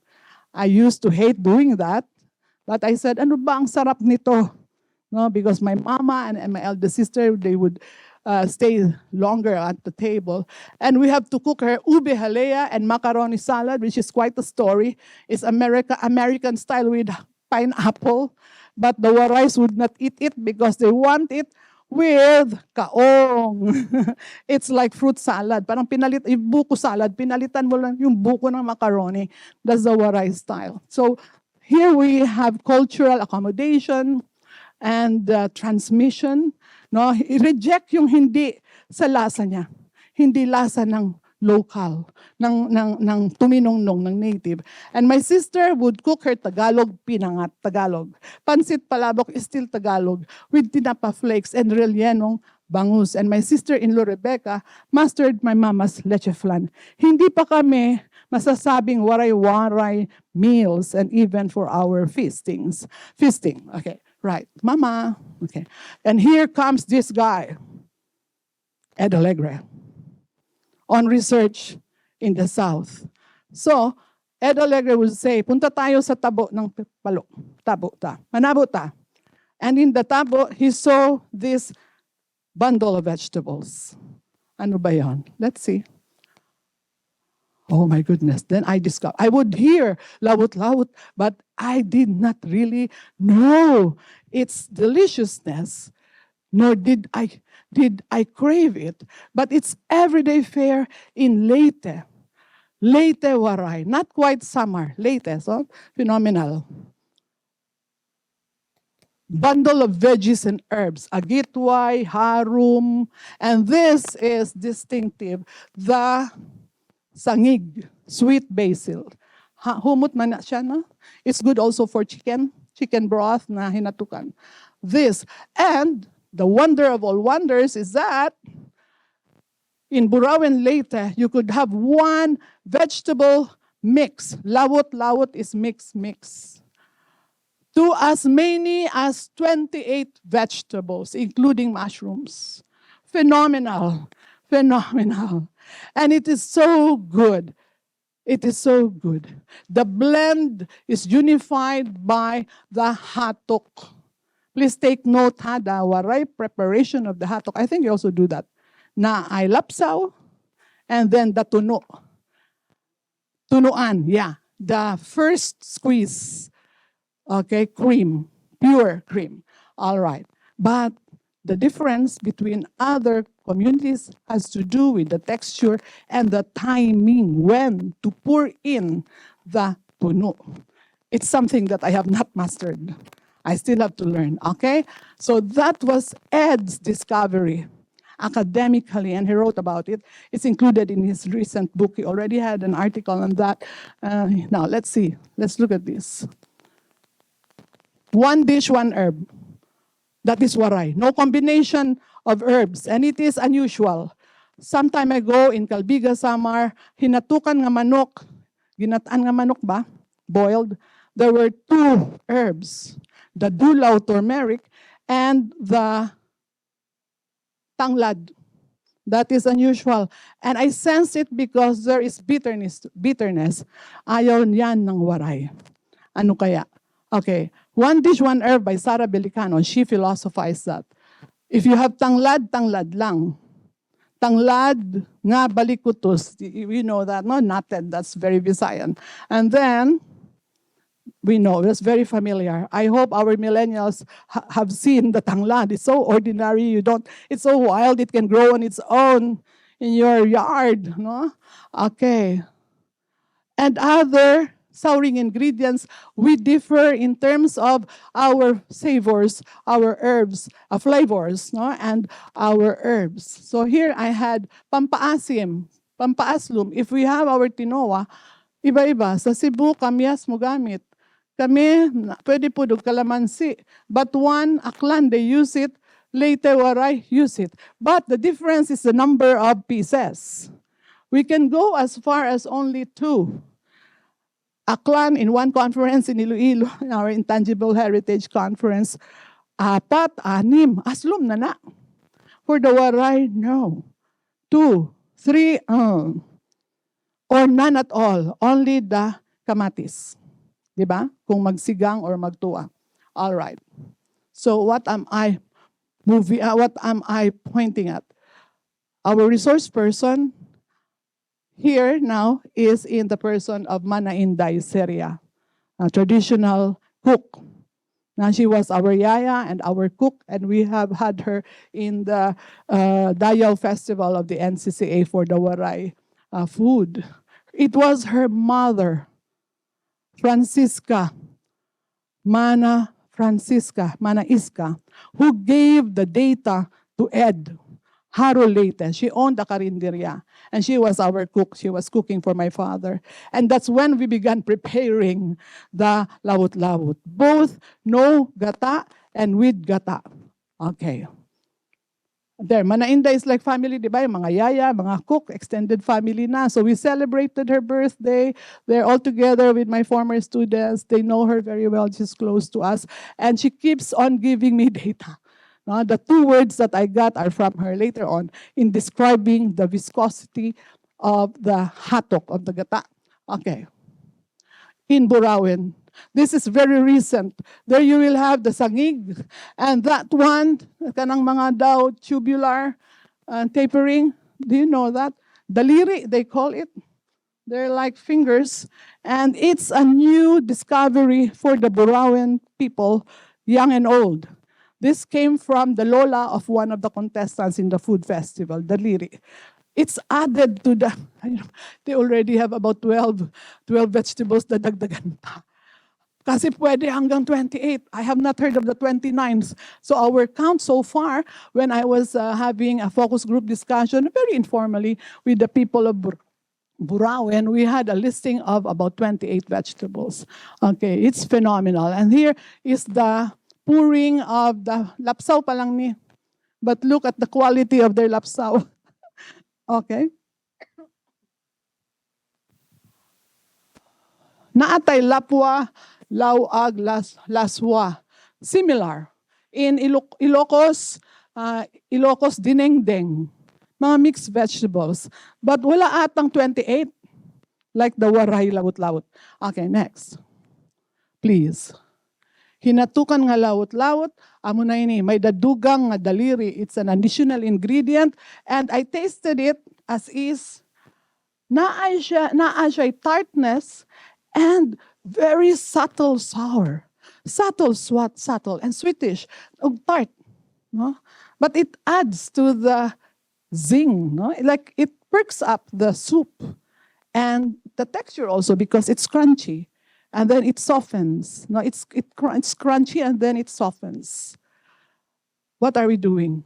I used to hate doing that. But I said, ano ba ang sarap nito? No, because my mama and my elder sister, they would stay longer at the table. And we have to cook her ube halea and macaroni salad, which is quite a story. It's American style with pineapple. But the Warays would not eat it because they want it with kaong. It's like fruit salad. Parang buko salad, pinalitan mo lang yung buko ng macaroni. That's the Waray style. So here we have cultural accommodation and transmission. No, i-reject yung hindi sa lasa niya. Hindi lasa ng local, ng tuminongnong, ng native. And my sister would cook her Tagalog pinangat, Tagalog. Pansit palabok is still Tagalog with tinapa flakes and rellenong bangus. And my sister-in-law Rebecca mastered my mama's leche flan. Hindi pa kami masasabing waray-waray meals and even for our feasting. Okay. Right, Mama. Okay. And here comes this guy, Ed Alegre, on research in the South. So, Ed Alegre would say, punta tayo sa tabo ng palo. Tabo ta. Manabo ta. And in the tabo, he saw this bundle of vegetables. Ano ba yan? Let's see. Oh my goodness. Then I discovered, I would hear lawot-lawot, but I did not really know its deliciousness, nor did I crave it. But it's everyday fare in Leyte. Leyte, Waray. Not quite summer. Leyte, so phenomenal. Bundle of veggies and herbs, agitway, harum, and this is distinctive, the sangig, sweet basil. Humot man na siya, no? It's good also for chicken broth na hinatukan. This, and the wonder of all wonders is that in Burauen Leyte, you could have one vegetable mix. Lawot is mix. To as many as 28 vegetables, including mushrooms. Phenomenal. And it is so good. It is so good. The blend is unified by the hatok. Please take note, the Waray preparation of the hatok. I think you also do that. Na ay lapsaw, and then the tuno. Tunuan, yeah. The first squeeze. Okay, cream, pure cream. All right. But the difference between other communities has to do with the texture and the timing when to pour in the puno. It's something that I have not mastered. I still have to learn, okay? So that was Ed's discovery academically, and he wrote about it. It's included in his recent book. He already had an article on that. Now, let's see. Let's look at this. One dish, one herb. That is waray. No combination of herbs, and it is unusual. Some time ago in Calbiga, Samar, hinatukan nga manok, ginataan nga manok ba? Boiled. There were two herbs, the dulaw turmeric and the tanglad. That is unusual. And I sense it because there is bitterness. Ayaw niyan ng waray. Ano kaya? Okay. One Dish, One Herb by Sara Belicano. She philosophized that. If you have tanglad, tanglad lang. Tanglad nga balikutos. We know that, no? Natted, that's very Visayan. And then, we know, that's very familiar. I hope our millennials have seen the tanglad. It's so ordinary, it's so wild, it can grow on its own in your yard, no? Okay. And other souring ingredients, we differ in terms of our savors, our herbs, flavors, no? And our herbs. So here I had pampaasim, pampaaslum. If we have our tinoa, iba-iba. Sa Cebu, kamyas mo gamit. Kami, pwede po dog kalamansi. But one, aklan, they use it. Leyte, Waray, use it. But the difference is the number of pieces. We can go as far as only 2. Aklan, in one conference in Iloilo, in our Intangible Heritage Conference, 4, 6, aslum na. For the Waray, no. 2, 3, or none at all. Only the kamatis. Diba? Kung magsigang or magtuwa. All right. So what am I pointing at? Our resource person here now is in the person of Mana Inday Seria, a traditional cook. Now she was our yaya and our cook, and we have had her in the Dayaw Festival of the NCCA for the Waray food. It was her mother, Mana Iska, who gave the data to Ed Haro Leyte. She owned the karinderya, and she was our cook. She was cooking for my father. And that's when we began preparing the lawot-lawot, both no gata and with gata. Okay. There, Mana Inday is like family, di ba? Yung mga yaya, mga cook, extended family na. So we celebrated her birthday. They're all together with my former students. They know her very well. She's close to us. And she keeps on giving me data. No, the 2 words that I got are from her later on in describing the viscosity of the hatok, of the gata. Okay. In Burauen, This is very recent. There you will have the sangig. And that one, kanang mga daw tubular tapering. Do you know that? Daliri, they call it. They're like fingers. And it's a new discovery for the Burauen people, young and old. This came from the lola of one of the contestants in the food festival, Daliri. It's added to the, they already have about 12 vegetables na dagdagan pa. Kasi pwede hanggang 28. I have not heard of the 29th. So our count so far, when I was having a focus group discussion, very informally, with the people of Burauen, we had a listing of about 28 vegetables. Okay, it's phenomenal. And here is the pouring of the lapsaw pa lang ni. But look at the quality of their lapsaw. Okay. Naatay lapwa, lawag, laswa. Similar. In Ilocos, Ilocos dinengdeng. Mga mixed vegetables. But wala atang 28 like the Waray lawot-lawot. Okay, next. Please. Hinatukan nga lawot-lawot, amo na ini, may dadugang nga daliri. It's an additional ingredient. And I tasted it as is. Naa siya tartness and very subtle sour. Subtle, subtle, and sweetish. Og tart. No? But it adds to the zing. No? Like it perks up the soup. And the texture also because it's crunchy. And then it softens. No, it's crunchy and then it softens. What are we doing?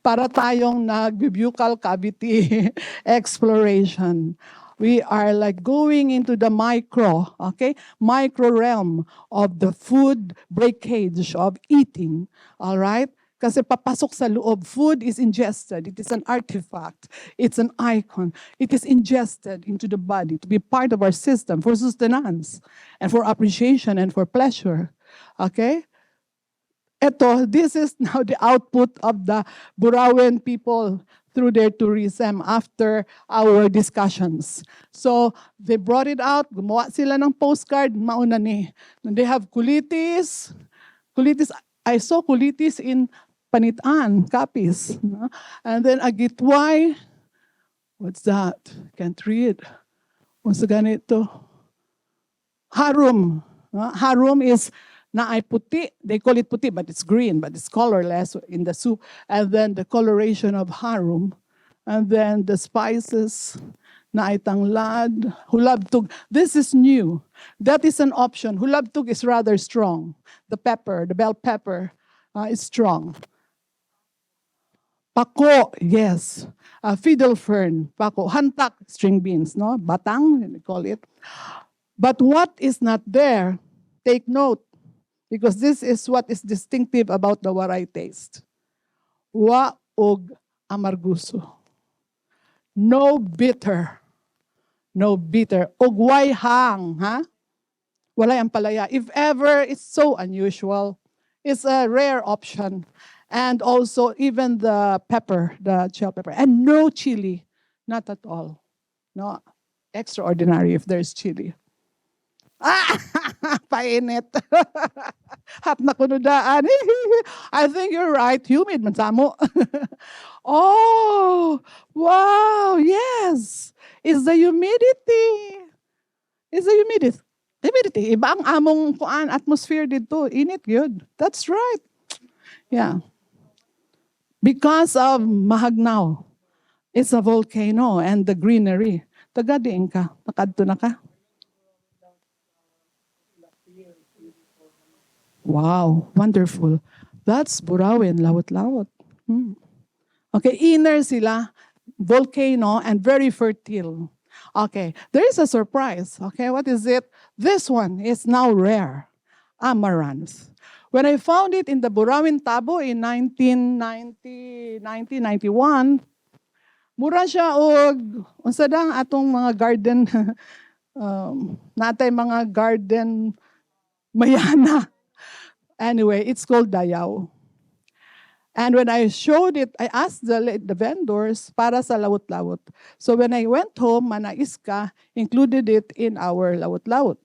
Para tayong nag-buccal cavity exploration. We are like going into the micro realm of the food breakage of eating. All right? Kasi papasok sa loob, food is ingested. It is an artifact. It's an icon. It is ingested into the body to be part of our system for sustenance and for appreciation and for pleasure. Okay? This is now the output of the Burauen people through their tourism after our discussions. So they brought it out, gumawa sila ng postcard, mauna ni. They have kulitis. I saw kulitis in Panitan, Capiz. And then agitway. What's that? Can't read. What's the ganito? Harum. Harum is naay puti. They call it puti, but it's green, but it's colorless in the soup. And then the coloration of harum. And then the spices. Naay tanglad. Hulabtug. This is new. That is an option. Hulabtug is rather strong. The pepper, the bell pepper, is strong. Pako, yes. Fiddle fern, pako. Hantak, string beans, no? Batang, they call it. But what is not there, take note, because this is what is distinctive about the Waray taste. Wa og amarguso. No bitter. No bitter. Ugway hang, ha? Walay ang palaya. If ever, it's so unusual. It's a rare option. And also even the pepper, the shell pepper. And no chili. Not at all. No. Extraordinary if there's chili. Painit. Hap na kunudaan. I think you're right. Humid man samo. Oh, wow, yes. It's the humidity. It's the humidity. Humidity. Iba ang among kuan atmosphere dito. Init good. That's right. Yeah. Because of Mahagnaw. It's a volcano and the greenery. Tagadiin ka. Nakadto na ka. Wow, wonderful. That's Burauen, lawot-lawot. Okay, inner sila, volcano, and very fertile. Okay, there is a surprise. Okay, what is it? This one is now rare. Amaranth. When I found it in the Burauen Tabo in 1991, mura siya og unsa dang atong mga garden natay mga garden mayana. Anyway, it's called Dayaw. And when I showed it, I asked the vendors para sa lawot-lawot. So when I went home, Manaiska included it in our lawot-lawot.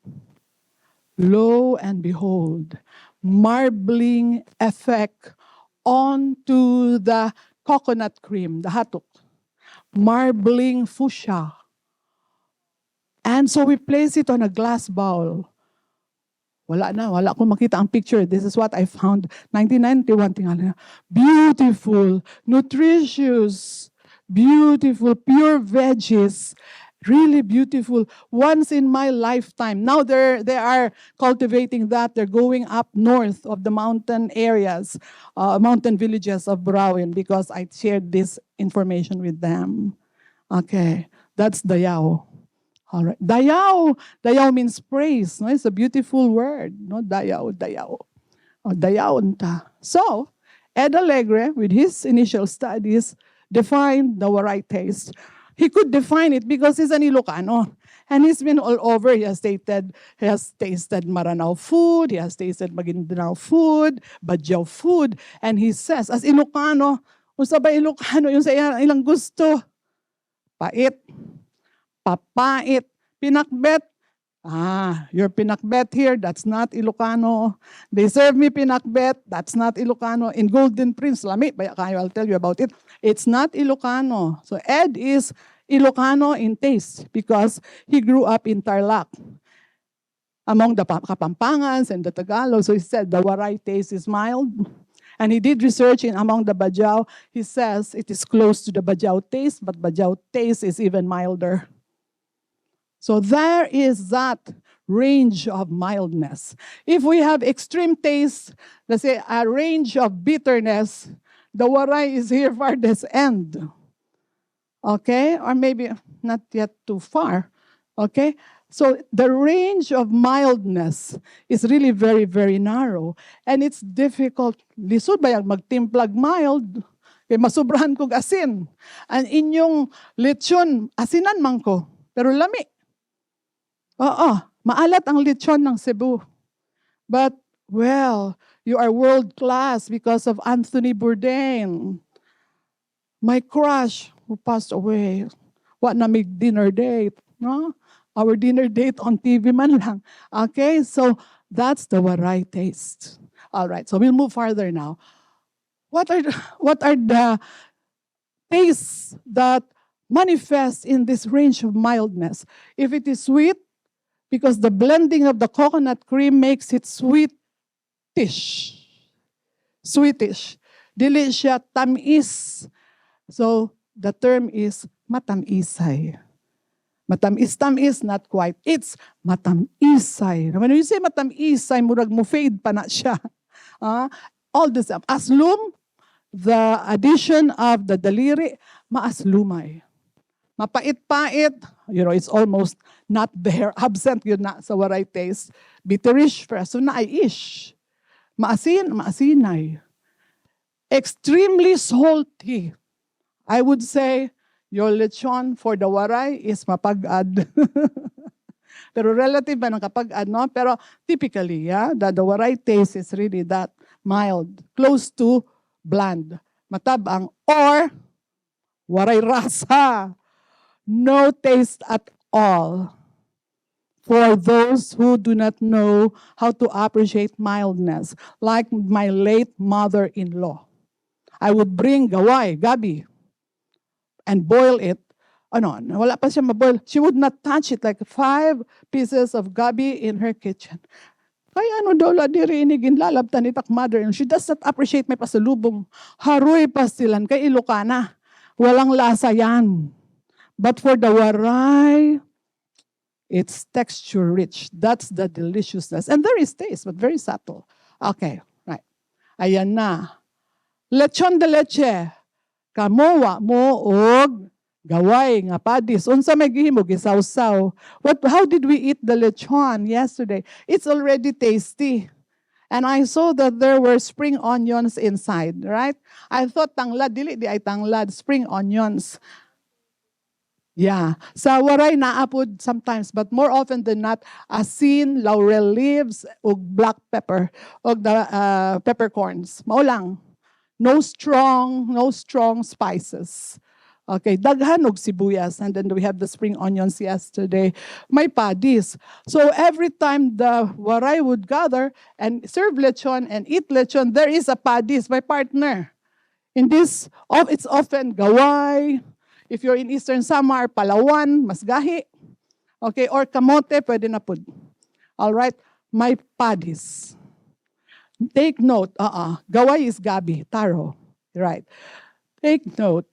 Lo and behold, marbling effect onto the coconut cream, the hatok. Marbling fuchsia. And so we place it on a glass bowl. Wala akong makita ang picture. This is what I found. 1991, tingnan. Beautiful, nutritious, beautiful, pure veggies. Really beautiful. Once in my lifetime. Now they are cultivating that. They're going up north of the mountain areas, mountain villages of Burawin, because I shared this information with them. Okay, that's Dayao. All right. Dayao. Dayao means praise. No? It's a beautiful word. No? Dayao, dayao. Oh, dayaon ta. So, Ed Alegre, with his initial studies, defined the Waray taste. He could define it because he's an Ilocano. And he's been all over. He has tasted Maranao food. He has tasted Maguindanao food, Badyao food. And he says, as Ilocano, usa ba Ilocano yung sa ilang gusto? Pait. Papait. Pinakbet. Your pinakbet here, that's not Ilocano. They serve me pinakbet, that's not Ilocano. In Golden Prince, lami, I'll tell you about it. It's not Ilocano. So Ed is Ilocano in taste because he grew up in Tarlac among the Kapampangans and the Tagalog. So he said the Waray taste is mild. And he did research among the Badyao. He says it is close to the Badyao taste, but Badyao taste is even milder. So there is that range of mildness. If we have extreme taste, let's say a range of bitterness, the Waray is here farthest end. Okay? Or maybe not yet too far. Okay? So the range of mildness is really very, very narrow. And it's difficult. Lisod ba yung magtimplag mild? Kaya masubrahan kong asin. Ang inyong lechon, asinan man ko. Pero lami. Oo, maalat ang lechon ng Cebu. But, well, you are world class because of Anthony Bourdain. My crush who passed away. What na may dinner date, no? Our dinner date on TV man lang. Okay, so that's the Waray taste. All right, so we'll move farther now. What are the tastes that manifest in this range of mildness? If it is sweet, because the blending of the coconut cream makes it sweetish. Sweetish. Dili siya tamis. So, the term is matamisay. Matamis-tamis, not quite. It's matamisay. When you say matamisay, murag mo fade pa na siya. All the same. Aslum, the addition of the daliri, maaslumay. Mapait-pait, it's almost not there. Absent yun na sa Waray taste. Bitterish, so na-ish. Maasinay. Extremely salty. I would say, your lechon for the Waray is mapag-ad. Pero relative ba ng kapag-ad, no? Pero typically, the Waray taste is really that mild. Close to bland. Matabang or Waray rasa. No taste at all for those who do not know how to appreciate mildness, like my late mother-in-law. I would bring gabi, and boil it. Wala pa siya maboil. She would not touch it, like 5 pieces of gabi in her kitchen. Kaya daw la diri inigin lalabtan itak mother, and she does not appreciate may pasalubong. Haroy pastilan kay Ilocana. Walang lasa yan. But for the Waray, it's texture rich. That's the deliciousness. And there is taste, but very subtle. Okay, right. Ayan na. Lechon de leche. Kamowa mo og gaway nga padis. Unsa may gihimo gisawsaw. How did we eat the lechon yesterday? It's already tasty. And I saw that there were spring onions inside, right? I thought tanglad, dili di ay tanglad, spring onions. Yeah. Sa Waray naapod sometimes, but more often than not, asin, laurel leaves, o black pepper, o the peppercorns. Mao lang. No strong spices. Okay, daghan og sibuyas. And then we have the spring onions yesterday. May padis. So every time the Waray would gather and serve lechon and eat lechon, there is a padis, my partner. In this, it's often gaway. If you're in Eastern Samar, Palawan, masgahi. Okay, or kamote, pwede na pud. All right, may padis. Take note, gaway is gabi, taro. Right. Take note,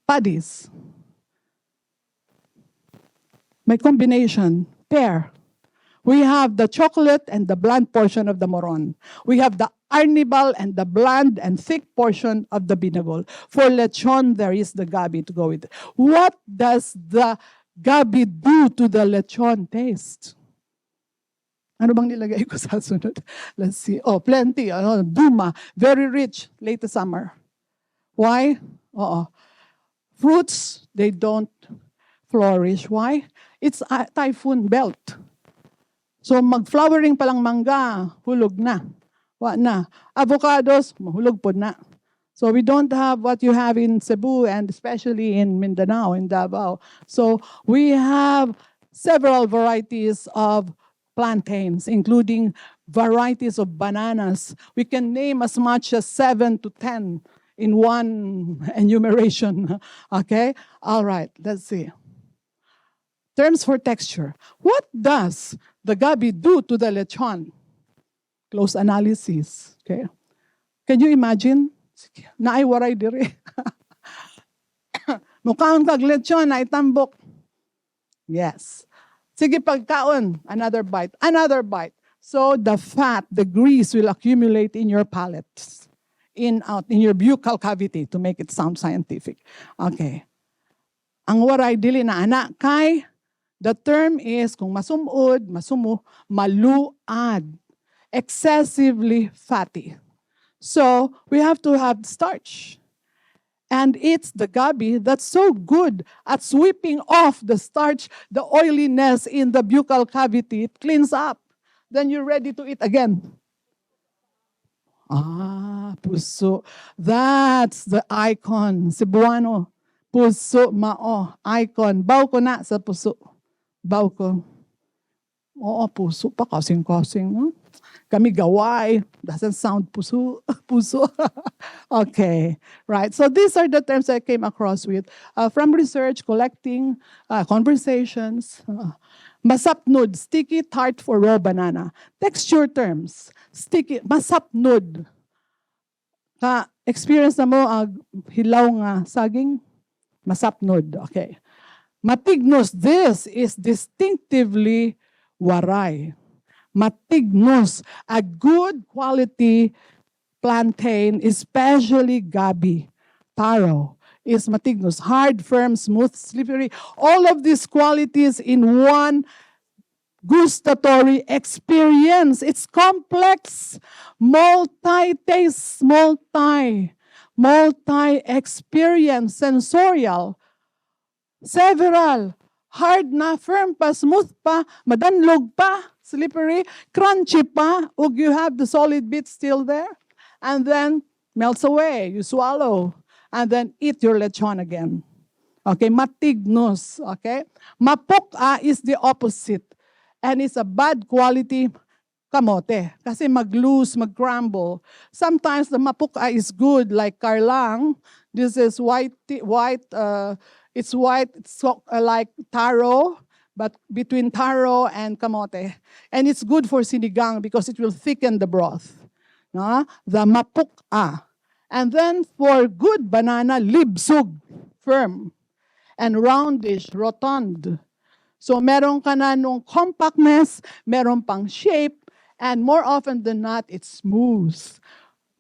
padis. May combination, pear. We have the chocolate and the bland portion of the moron. We have the arnibal and the bland and thick portion of the binagol. For lechon, there is the gabi to go with it. What does the gabi do to the lechon taste? Ano bang nilagay ko sa sunod? Let's see. Oh, plenty. Duma, very rich, late summer. Why? Fruits, they don't flourish. Why? It's a typhoon belt. So mag-flowering pa lang mangga, hulog na. Wa na. Avocados, mahulog po na. So we don't have what you have in Cebu and especially in Mindanao, in Davao. So we have several varieties of plantains, including varieties of bananas. We can name as much as 7 to 10 in one enumeration. Okay? All right, let's see. Terms for texture. What does the gabi do to the lechon? Close analysis. Okay. Can you imagine? Naay waray dire. Mukhaon kag lechon na itambok. Yes. Sige pagkaon, another bite, another bite. So the fat, the grease will accumulate in your palate, in your buccal cavity to make it sound scientific. Okay. Ang waray dili na anak kay the term is kung masumod, masumo, maluad, excessively fatty. So we have to have starch. And it's the gabi that's so good at sweeping off the starch, the oiliness in the buccal cavity. It cleans up. Then you're ready to eat again. Puso. That's the icon. Cebuano. Puso mao. Icon. Baw ko na sa puso. Baw ko. Oo, puso pa. Kasing-kasing. Huh? Kami gaway. Doesn't sound puso. Puso. Okay. Right. So these are the terms I came across with from research, collecting, conversations. Masapnud, sticky tart for raw banana. Texture terms. Sticky, masapnud. Experience na mo hilaw nga saging? Masapnud. Okay. Matignos. This is distinctively Waray. Matignos, a good quality plantain, especially gabi, taro, is matignos. Hard, firm, smooth, slippery. All of these qualities in one gustatory experience. It's complex, multi-taste, multi-experience, sensorial, several. Hard na, firm pa, smooth pa, madanlog pa, slippery, crunchy pa, ug you have the solid bit still there, and then melts away, you swallow, and then eat your lechon again. Okay, matignos, okay? Mapok-a is the opposite, and it's a bad quality kamote, kasi mag-loose, mag-crumble. Sometimes the mapok-a is good, like karlang. This is white, it's white, it's like taro, but between taro and kamote. And it's good for sinigang because it will thicken the broth. No? The mapuk-a. And then for good banana, libsug, firm. And roundish, rotund. So meron ka na nung compactness, meron pang shape, and more often than not, it's smooth.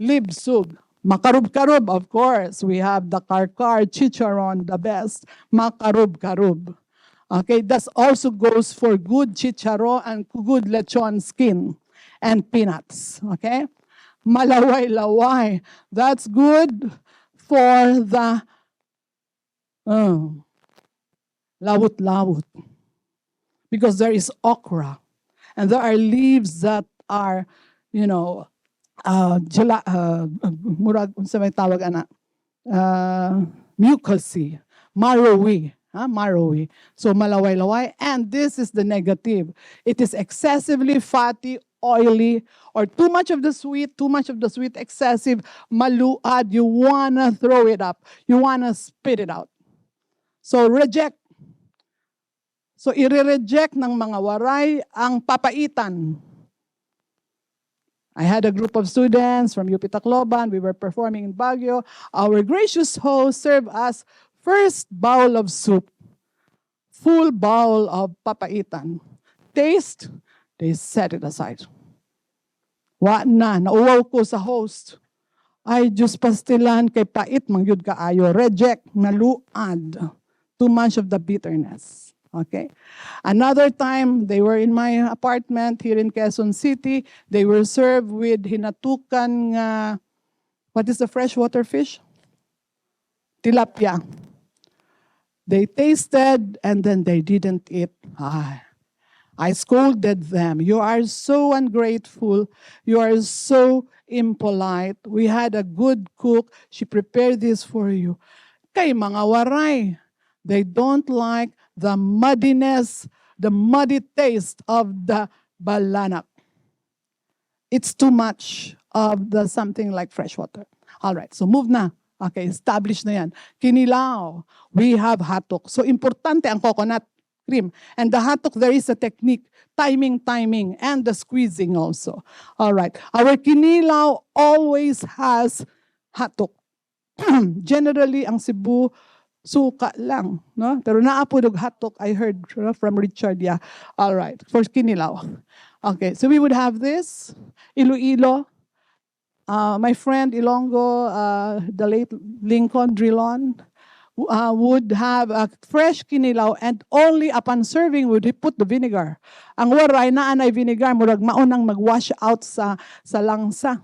Libsug. Makarub-karub, of course. We have the karkar, chicharon, the best. Makarub-karub. Okay, that also goes for good chicharo and good lechon skin and peanuts. Okay? Malaway-laway. That's good for the lawut-lawut. Because there is okra. And there are leaves that are, murag unsa may tawag ana mucousy, Marrowy. Marrowy. So malaway-laway. And this is the negative. It is excessively fatty, oily, or too much of the sweet, excessive, maluad. You want to throw it up. You want to spit it out. So reject. So i-reject ng mga waray ang papaitan. I had a group of students from UP Tacloban. We were performing in Baguio. Our gracious host served us first bowl of soup, full bowl of papaitan. Taste, they set it aside. Wa na, nauwaw ko sa host. Ay, Diyos pastilan kay pait mangyud kaayo. Reject, naluad. Too much of the bitterness. Okay. Another time, they were in my apartment here in Quezon City. They were served with hinatukan nga, what is the freshwater fish? Tilapia. They tasted and then they didn't eat. I scolded them. You are so ungrateful. You are so impolite. We had a good cook. She prepared this for you. Kay mga waray, they don't like the muddiness, the muddy taste of the balanak. It's too much of the something like fresh water. All right, so move na. Okay, established na yan. Kinilaw, we have hatok. So importante ang coconut cream. And the hatok, there is a technique, timing, and the squeezing also. All right, our kinilaw always has hatok. Generally, ang Cebu, suka lang, no? Pero naapod og hatok, I heard from Richard, yeah. All right, for kinilaw. Okay, so we would have this, Iloilo. My friend Ilonggo, the late Lincoln Drilon, would have a fresh kinilaw and only upon serving would he put the vinegar. Ang waray na anay vinegar, murag maunang mag-wash out sa langsa.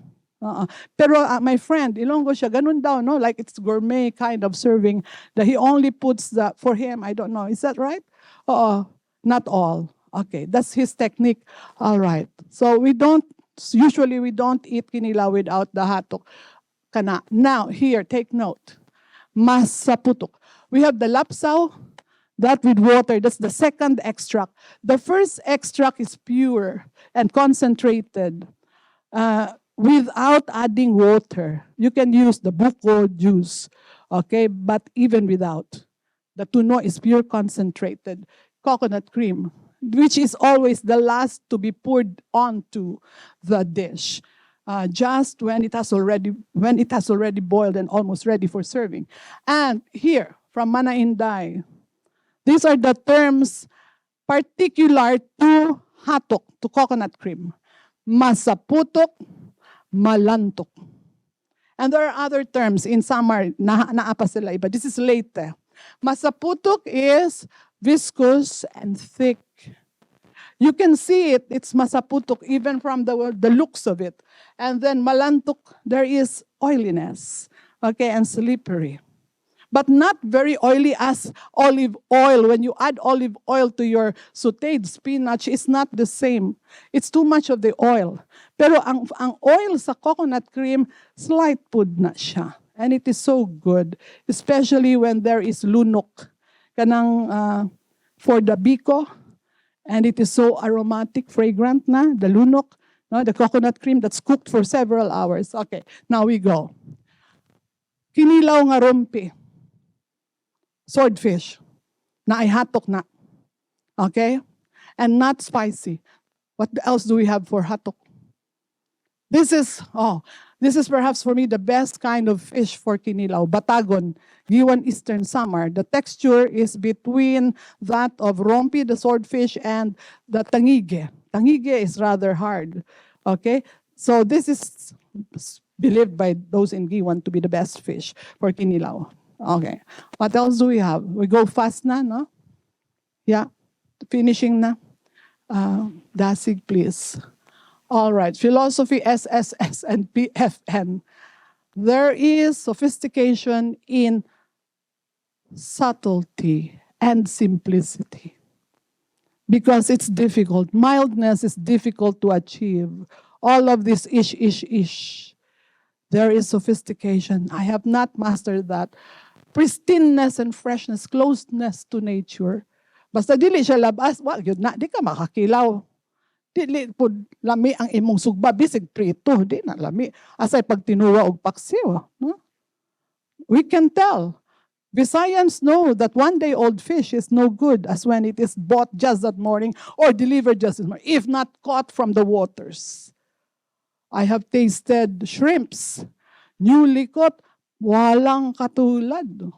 Pero my friend, Ilonggo siya, ganun daw, no? Like it's gourmet kind of serving that he only puts the, for him, I don't know, is that right? Not all. Okay, that's his technique. All right. So usually we don't eat kinilaw without the hatok. Kana. Now, here, take note. Masaputok. We have the lapsaw, that with water. That's the second extract. The first extract is pure and concentrated. Without adding water. You can use the buko juice, okay? But even without, the tuno is pure concentrated coconut cream, which is always the last to be poured onto the dish, just when it has already boiled and almost ready for serving. And here, from Mana Inday, these are the terms particular to hatok, to coconut cream. Masaputok, malantok. And there are other terms in summer, naapa sila iba. This is later. Masaputok is viscous and thick. You can see it, it's masaputok even from the looks of it. And then malantok, there is oiliness, okay, and slippery. But not very oily as olive oil. When you add olive oil to your sauteed spinach, it's not the same. It's too much of the oil. Pero ang oil sa coconut cream, slight pud na siya. And it is so good, especially when there is lunok. Kanang for the biko, and it is so aromatic, fragrant na, the lunok, no, the coconut cream that's cooked for several hours. Okay, now we go. Kinilaw nga rumpi. Swordfish, na ay hatok na. Okay? And not spicy. What else do we have for hatok? This is perhaps for me the best kind of fish for kinilaw. Batagon, Giwan Eastern Samar. The texture is between that of rompi, the swordfish, and the tangige. Tangige is rather hard. Okay? So this is believed by those in Giwan to be the best fish for kinilaw. Okay. What else do we have? We go fast na, no? Yeah. Finishing na. Dasig, please. All right. Philosophy, SSS, and PFN. There is sophistication in subtlety and simplicity. Because it's difficult. Mildness is difficult to achieve. All of this ish. There is sophistication. I have not mastered that. pristineness and freshness, closeness to nature. Basta dili siya labas, wa gyud na di ka makakilaw. Dili pud lami ang imong sugba bisig prito, di na lami. Asay pag tinuwa og paksiw, no? We can tell. Visayans know that one-day-old fish is no good as when it is bought just that morning or delivered just this morning, if not caught from the waters. I have tasted shrimps, newly caught, walang katulad.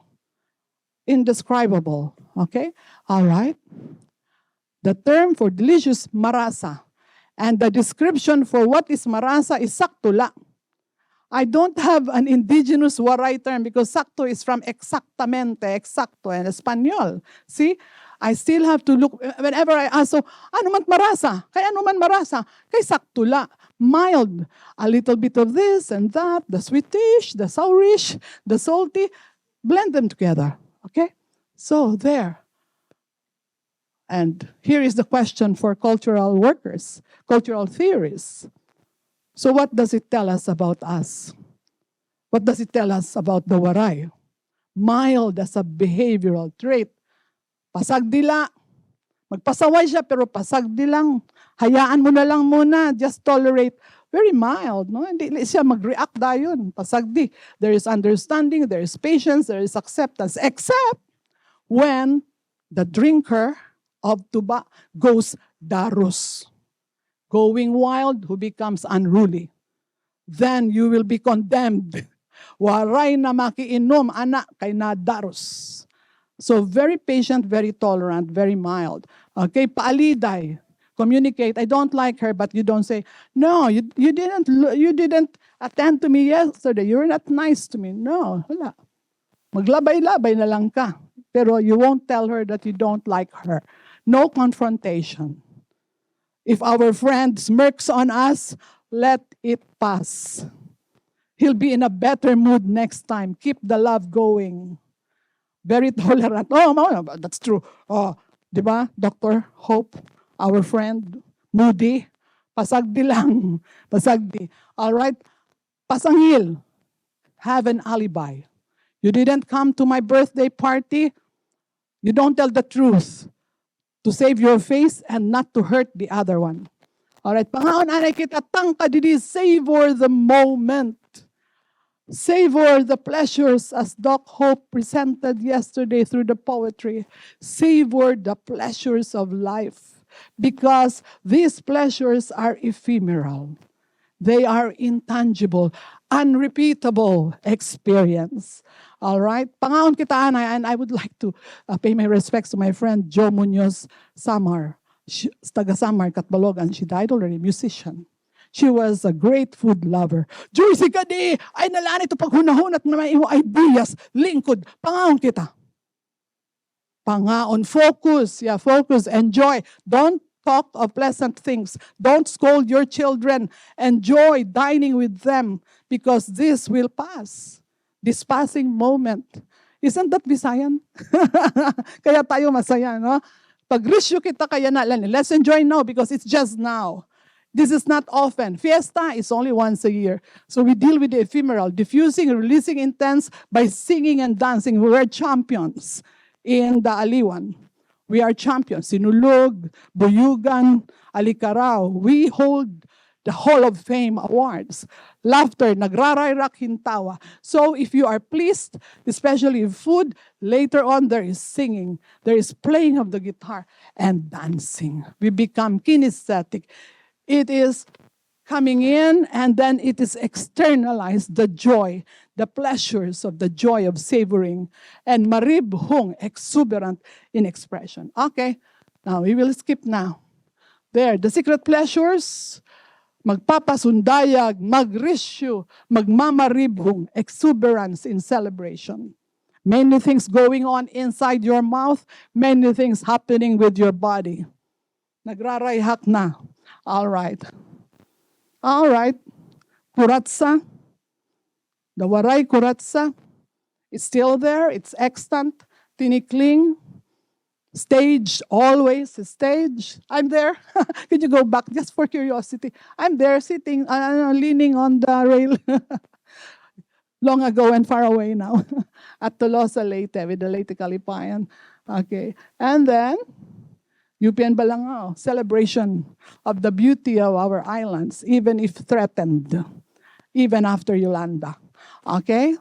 Indescribable. Okay? All right? The term for delicious, marasa. And the description for what is marasa is sakto lang. I don't have an indigenous Waray term because sakto is from exactamente, exacto in Espanol. See? I still have to look, whenever I ask, so, ano man marasa? Kaya ano man marasa? Kay sakto la. Mild. A little bit of this and that, the sweetish, the sourish, the salty. Blend them together. Okay? So, there. And here is the question for cultural workers, cultural theorists. So what does it tell us about us? What does it tell us about the Waray? Mild as a behavioral trait. Pasagdila. Magpasaway siya pero pasagdilang. Hayaan mo na lang muna. Just tolerate. Very mild. No? Hindi siya mag-react dayon. Pasagdi. There is understanding, there is patience, there is acceptance. Except when the drinker of tuba goes daros. Going wild, who becomes unruly. Then you will be condemned. Waray na makiinom, anak, kay nadaros. So very patient, very tolerant, very mild. Okay, paaliday. Communicate. I don't like her, but you don't say, no, you didn't attend to me yesterday. You were not nice to me. No, wala. Maglabay-labay na lang ka. Pero you won't tell her that you don't like her. No confrontation. If our friend smirks on us, let it pass. He'll be in a better mood next time. Keep the love going. Very tolerant. Oh, that's true. Oh, di ba? Dr. Hope, our friend, moody. Pasagdi lang. Pasagdi. All right? Pasangil. Have an alibi. You didn't come to my birthday party. You don't tell the truth. To save your face and not to hurt the other one. Alright, pangaon anay kita tangka didi, savor the moment. Savor the pleasures as Doc Hope presented yesterday through the poetry. Savor the pleasures of life because these pleasures are ephemeral. They are intangible, unrepeatable experience. All right? Pangaon kita, Ana, and I would like to pay my respects to my friend Jo Munoz Samar. Taga Samar, Katbalogan. She died already, musician. She was a great food lover. Joyce Gadi, ay nalaan ito paghunahunat na may ideas. Lingkod, pangaon kita. Pangaon, focus. Yeah, focus, enjoy. Don't talk of pleasant things. Don't scold your children. Enjoy dining with them because this will pass. This passing moment. Isn't that Visayan? Kaya tayo masaya, no? Pag-rescue kita kaya na lang. Let's enjoy now because it's just now. This is not often. Fiesta is only once a year. So we deal with the ephemeral, diffusing and releasing intense by singing and dancing. We're champions in the Aliwan. We are champions. Sinulog, Buyugan, Alicaraw. We hold the Hall of Fame awards. Laughter, nagrarayrak hintawa. So if you are pleased, especially in food, later on there is singing, there is playing of the guitar, and dancing. We become kinesthetic. It is coming in, and then it is externalized, the joy, the pleasures of the joy of savoring, and maribhong, exuberant in expression. Okay, now we will skip now. There, the secret pleasures, magpapasundayag, magrisyo, magmamaribhong, exuberance in celebration. Many things going on inside your mouth, many things happening with your body. Nagrarayhak na. All right. All right. Kuratsa. The Waray Kuratsa. It's still there. It's extant. Tinikling. Stage, always stage. I'm there. Could you go back just for curiosity? I'm there sitting, leaning on the rail. long ago and far away now at Tolosa, Leyte, with the Leyte Kalipayan. Okay. And then, UPN Balangao, celebration of the beauty of our islands, even if threatened, even after Yolanda. Okay?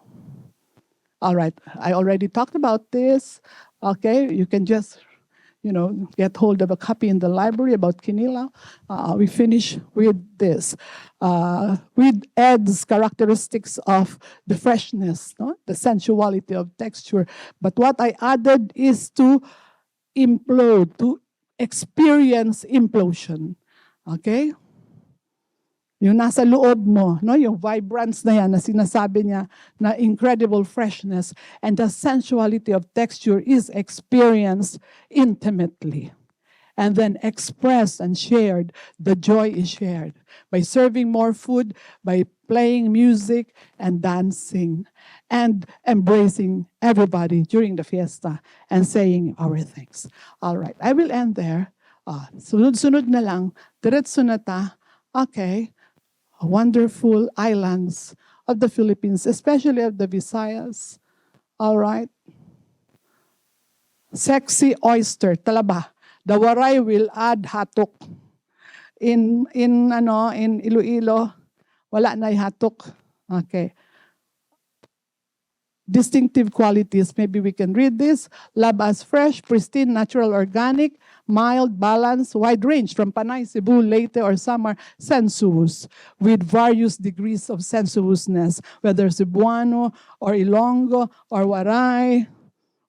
All right, I already talked about this. Okay, you can just, get hold of a copy in the library about Kinila. We finish with this, with Ed's characteristics of the freshness, no? The sensuality of texture. But what I added is to implode, to experience implosion. Okay? Yung nasa loob mo, no? Yung vibrance na yan na sinasabi niya na incredible freshness and the sensuality of texture is experienced intimately. And then expressed and shared. The joy is shared by serving more food, by playing music and dancing and embracing everybody during the fiesta and saying our thanks. All right, I will end there. Sunod-sunod na lang, diretso na ta. Okay, wonderful islands of the Philippines, especially of the Visayas. All right. Sexy oyster, talaba. The Waray will add hatok. In Iloilo, wala na hatok. Okay. Distinctive qualities. Maybe we can read this. Love as fresh, pristine, natural, organic, mild, balanced, wide range from Panay, Cebu, Leyte, or Samar, sensuous, with various degrees of sensuousness, whether Cebuano, or Ilonggo, or Waray,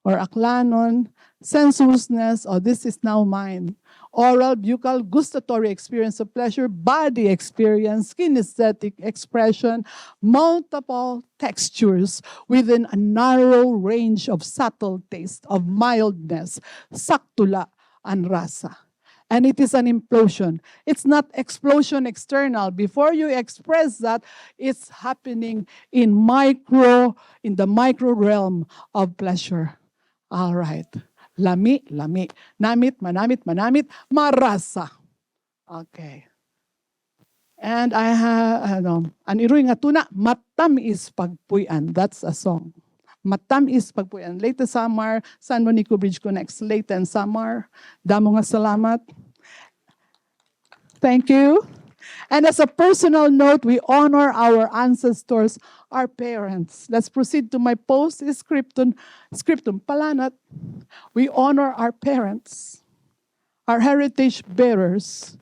or Aklanon. Sensuousness, this is now mine. Oral, buccal, gustatory experience of pleasure, body experience, kinesthetic expression, multiple textures within a narrow range of subtle taste, of mildness, saktula, and rasa. And it is an implosion. It's not explosion external. Before you express that, it's happening in the micro realm of pleasure. All right. Lami, lami. Namit, manamit, manamit. Marasa. Okay. And I have, an iruy nga tuna, matam is pagpuyan. That's a song. Matam is pagpuyan. Leyte Samar, San Monico Bridge connects Leyte and Samar. Damo nga salamat. Thank you. And as a personal note, we honor our ancestors, our parents. Let's proceed to my post-scriptum palanat. We honor our parents, our heritage bearers,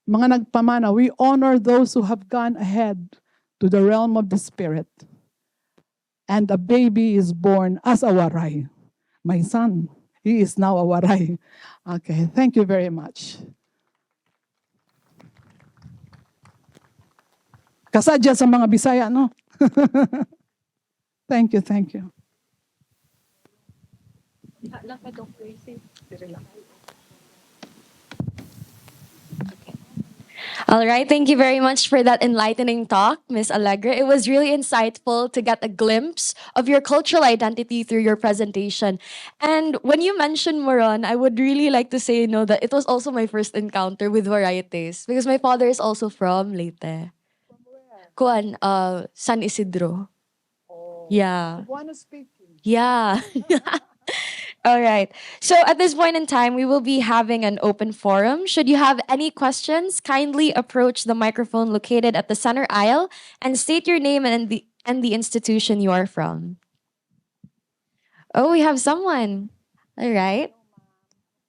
mga nagpamana. We honor those who have gone ahead to the realm of the spirit. And a baby is born as a waray. My son, he is now a waray. Okay, thank you very much. Kasadya sa mga Bisaya, no? Thank you, thank you. All right, thank you very much for that enlightening talk, Miss Allegra. It was really insightful to get a glimpse of your cultural identity through your presentation. And when you mentioned Moron, I would really like to say, that it was also my first encounter with varieties because my father is also from Leyte. Kuan, San Isidro. Yeah. Cebuano speaking. Yeah. All right. So at this point in time, we will be having an open forum. Should you have any questions, kindly approach the microphone located at the center aisle and state your name and the institution you are from. Oh, we have someone. All right.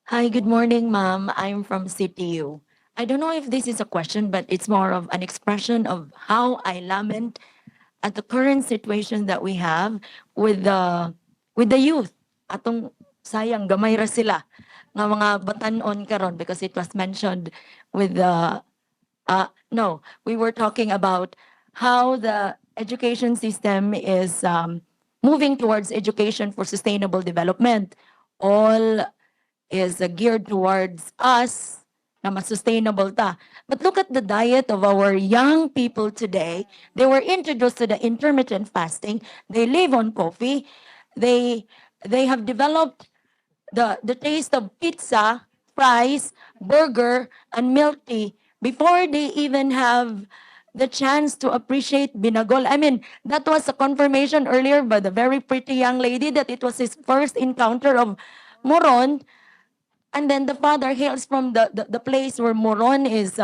Hi, good morning, ma'am. I'm from CTU. I don't know if this is a question, but it's more of an expression of how I lament at the current situation that we have with the youth. Atong sayang gamay ra sila nga mga batanon karon because it was mentioned with the no, we were talking about how the education system is moving towards education for sustainable development. All is geared towards us na mas sustainable ta. But look at the diet of our young people today. They were introduced to the intermittent fasting. They live on coffee. They have developed the taste of pizza, fries, burger, and milk tea before they even have the chance to appreciate binagol. I mean, that was a confirmation earlier by the very pretty young lady that it was his first encounter of moron. And then the father hails from the place where moron is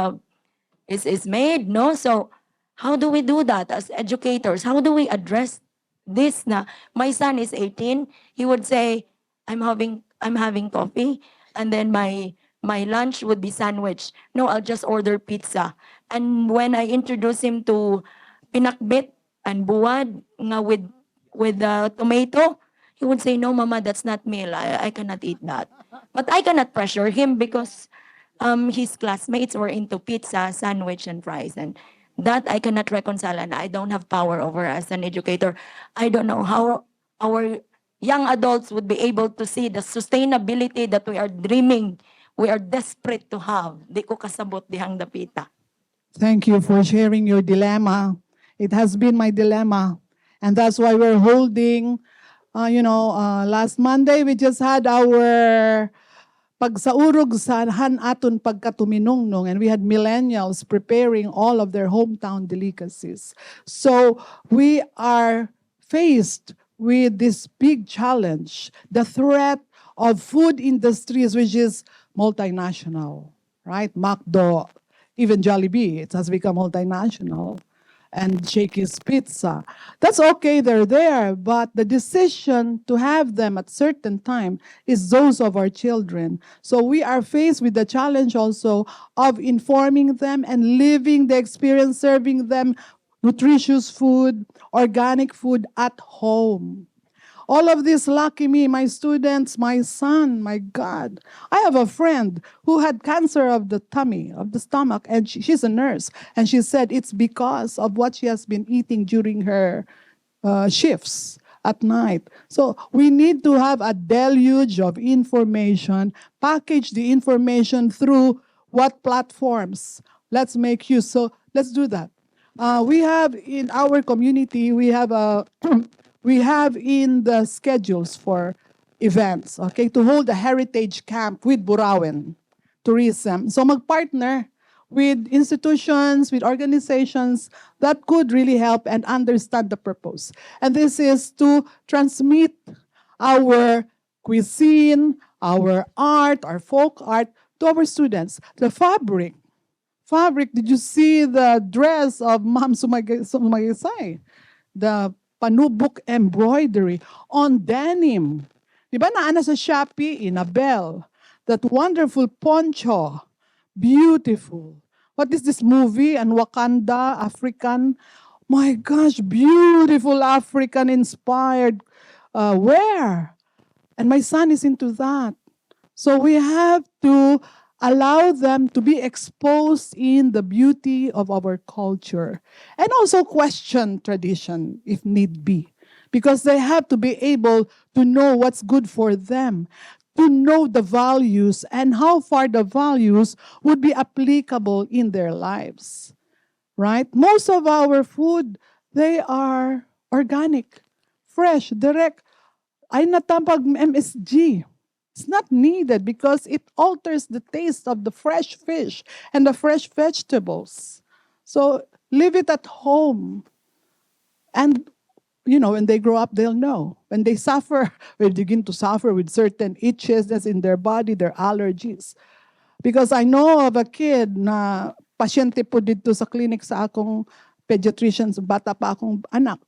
made, no? So how do we do that as educators? How do we address this na my son is 18, he would say, I'm having coffee, and then my lunch would be sandwich. No, I'll just order pizza. And when I introduce him to pinakbit and buwad nga with tomato, he would say, no, mama, that's not meal. I cannot eat that. But I cannot pressure him because his classmates were into pizza, sandwich, and fries. And that I cannot reconcile, and I don't have power over as an educator. I don't know how our young adults would be able to see the sustainability that we are dreaming, we are desperate to have. Di ko kasabot dihang dapita. Thank you for sharing your dilemma. It has been my dilemma. And that's why we're holding, last Monday, we just had our pagsaurog sa hanaton pagkatuminongnong, and we had millennials preparing all of their hometown delicacies. So we are faced with this big challenge, the threat of food industries, which is multinational, right? McDo, even Jollibee, it has become multinational, and Shakey's Pizza. That's okay, they're there, but the decision to have them at certain time is those of our children. So we are faced with the challenge also of informing them and living the experience, serving them nutritious food, organic food at home. All of this, lucky me, my students, my son, my God. I have a friend who had cancer of the tummy, of the stomach, and she's a nurse. And she said it's because of what she has been eating during her shifts at night. So we need to have a deluge of information, package the information through what platforms. Let's make use. So let's do that. We have in our community, we have a we have in the schedules for events, okay, to hold a heritage camp with Burawen tourism. So magpartner with institutions, with organizations that could really help and understand the purpose. And this is to transmit our cuisine, our art, our folk art to our students. The fabric, did you see the dress of Ma'am Sumagisay? The panubok embroidery on denim. Di ba naana sa Shopee, Inabel? That wonderful poncho. Beautiful. What is this movie? And Wakanda, African. My gosh, beautiful African-inspired wear. And my son is into that. So we have to allow them to be exposed in the beauty of our culture and also question tradition if need be, because they have to be able to know what's good for them, to know the values and how far the values would be applicable in their lives, right? Most of our food, they are organic, fresh, direct. Ay natapag MSG. It's not needed because it alters the taste of the fresh fish and the fresh vegetables. So leave it at home. And, when they grow up, they'll know. When they suffer, they begin to suffer with certain itches that's in their body, their allergies. Because I know of a kid na pasyente po dito sa clinic sa akong pediatrician, bata pa akong anak.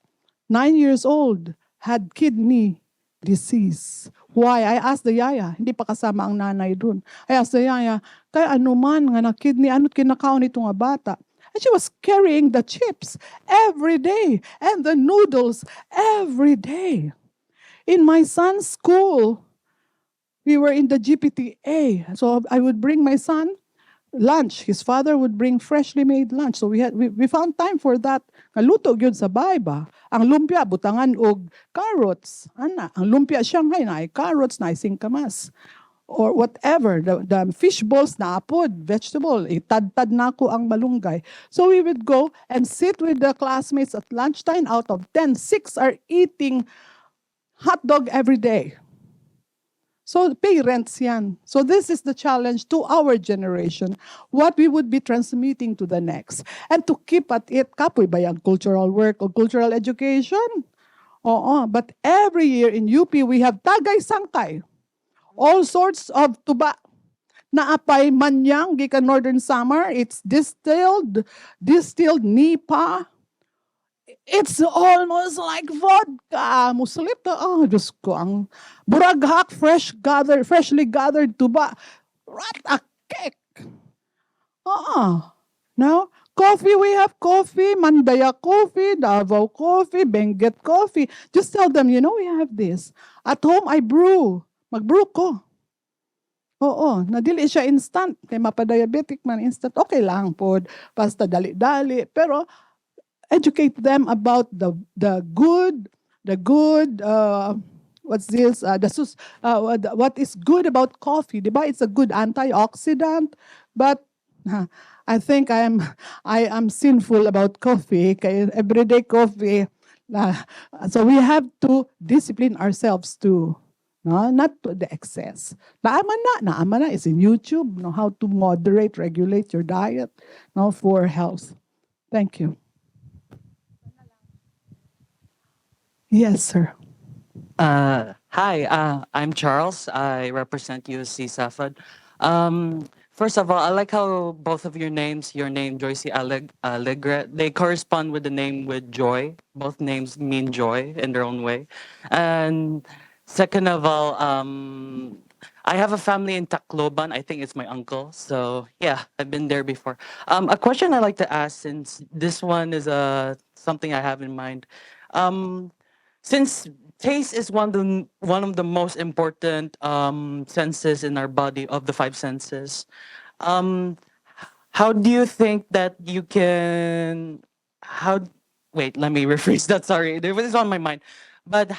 9 years old, had kidney disease. Why? I asked the yaya, hindi pa kasama ang nanay dun. I asked the yaya, kaya ano man nga na kidney, ano't kinakaon ito nga bata? And she was carrying the chips every day and the noodles every day. In my son's school, we were in the GPTA. So I would bring my son lunch. His father would bring freshly made lunch. So we found time for that. Luto gyud sa bahay ba. Ang lumpia butangan og carrots. Ana, ang lumpia Shanghai na ay carrots na ay singkamas. Or whatever, the fish balls na apod, vegetable, itad-tad na ko ang malunggay. So we would go and sit with the classmates at lunchtime. Out of 10, 6 are eating hot dog every day. So parents yan. So this is the challenge to our generation, what we would be transmitting to the next. And to keep at it, kapoy ba yung cultural work o cultural education? Oo, but every year in UP, we have tagay-sangkay. All sorts of tuba. Naapay manyang, gikan Northern Summer, it's distilled nipa. It's almost like vodka. Muslip na, oh, Diyos ko, ang buraghak, freshly gathered tuba. Rat a cake. No? Coffee, we have coffee, Mandaya coffee, Davao coffee, Benguet coffee. Just tell them, we have this. At home, I brew. Mag-brew ko. Oo, nadili siya instant. Kay mapadiabetic man, instant. Okay lang po. Basta dali-dali. Pero, educate them about the good, what is good about coffee, diba? It's a good antioxidant, but I think I am sinful about coffee, kaya everyday coffee. So we have to discipline ourselves too. No, not to the excess. Naaman na is in YouTube, how to moderate, regulate your diet, for health. Thank you. Yes, sir. Hi, I'm Charles. I represent USC Safad. First of all, I like how both of your names, your name Joycey Allegre, they correspond with the name with joy. Both names mean joy in their own way. And second of all, I have a family in Tacloban. I think it's my uncle. So yeah, I've been there before. A question I like to ask, since this one is something I have in mind. Since taste is one of the most important senses in our body of the five senses, um, how do you think that you can how wait, let me rephrase that. Sorry, there was on my mind. But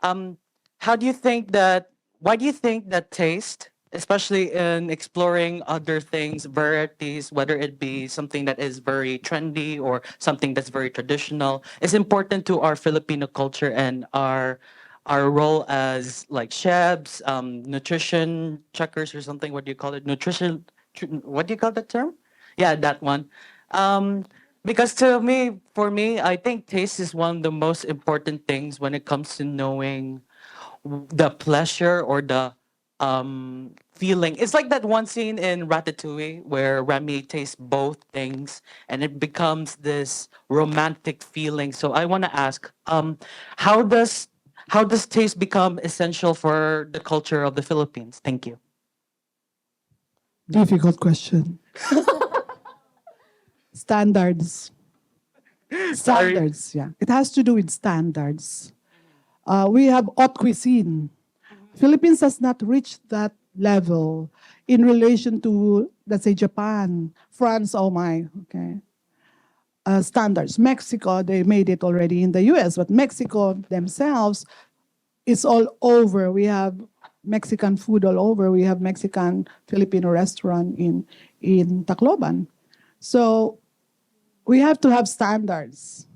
um how do you think that why do you think that taste, especially in exploring other things, varieties, whether it be something that is very trendy or something that's very traditional, is important to our Filipino culture and our role as like chefs, nutrition checkers or something. What do you call it? What do you call that term? Yeah, that one. Um, because for me, I think taste is one of the most important things when it comes to knowing the pleasure or the feeling. It's like that one scene in Ratatouille where Remy tastes both things and it becomes this romantic feeling. So I want to ask, how does how does taste become essential for the culture of the Philippines? Thank you. Difficult question. Standards. Sorry. Standards, yeah. It has to do with standards. We have haute cuisine. Philippines has not reached that level in relation to, let's say, Japan, France, oh my, okay. Standards. Mexico, they made it already in the US, but Mexico themselves is all over. We have Mexican food all over. We have Mexican Filipino restaurant in Tacloban. So we have to have standards.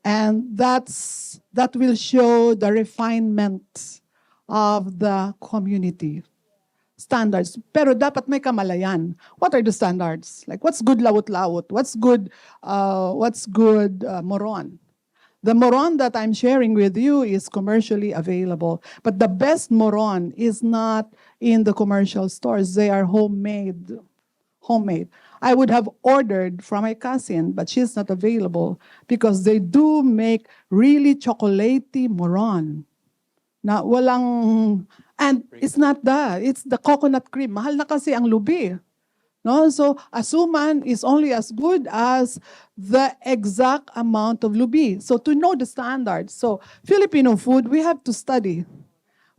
And that will show the refinement of the community. Standards. Pero dapat may kamalayan. What are the standards? Like, what's good lawot-lawot? What's good moron? The moron that I'm sharing with you is commercially available. But the best moron is not in the commercial stores. They are homemade. Homemade. I would have ordered from my cousin, but she's not available because they do make really chocolatey moron. Na walang, and it's not that, it's the coconut cream. Mahal na kasi ang lubi. No? So asuman is only as good as the exact amount of lubi. So to know the standards. So Filipino food, we have to study.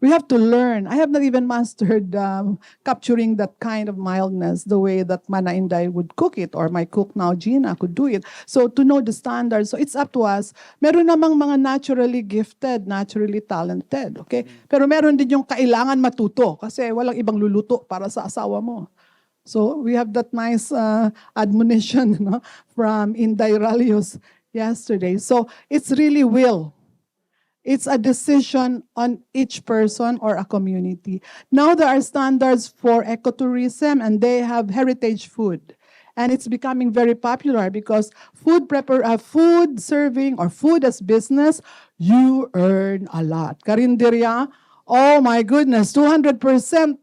We have to learn. I have not even mastered capturing that kind of mildness the way that Mana Inday would cook it or my cook now, Gina, could do it. So to know the standards, so it's up to us. Meron namang mga naturally gifted, naturally talented, okay? Pero meron din yung kailangan matuto kasi walang ibang luluto para sa asawa mo. So we have that nice admonition from Inday Ralios yesterday. So it's really will. It's a decision on each person or a community. Now there are standards for ecotourism and they have heritage food. And it's becoming very popular because food serving or food as business, you earn a lot. Karinderya, oh my goodness, 200%,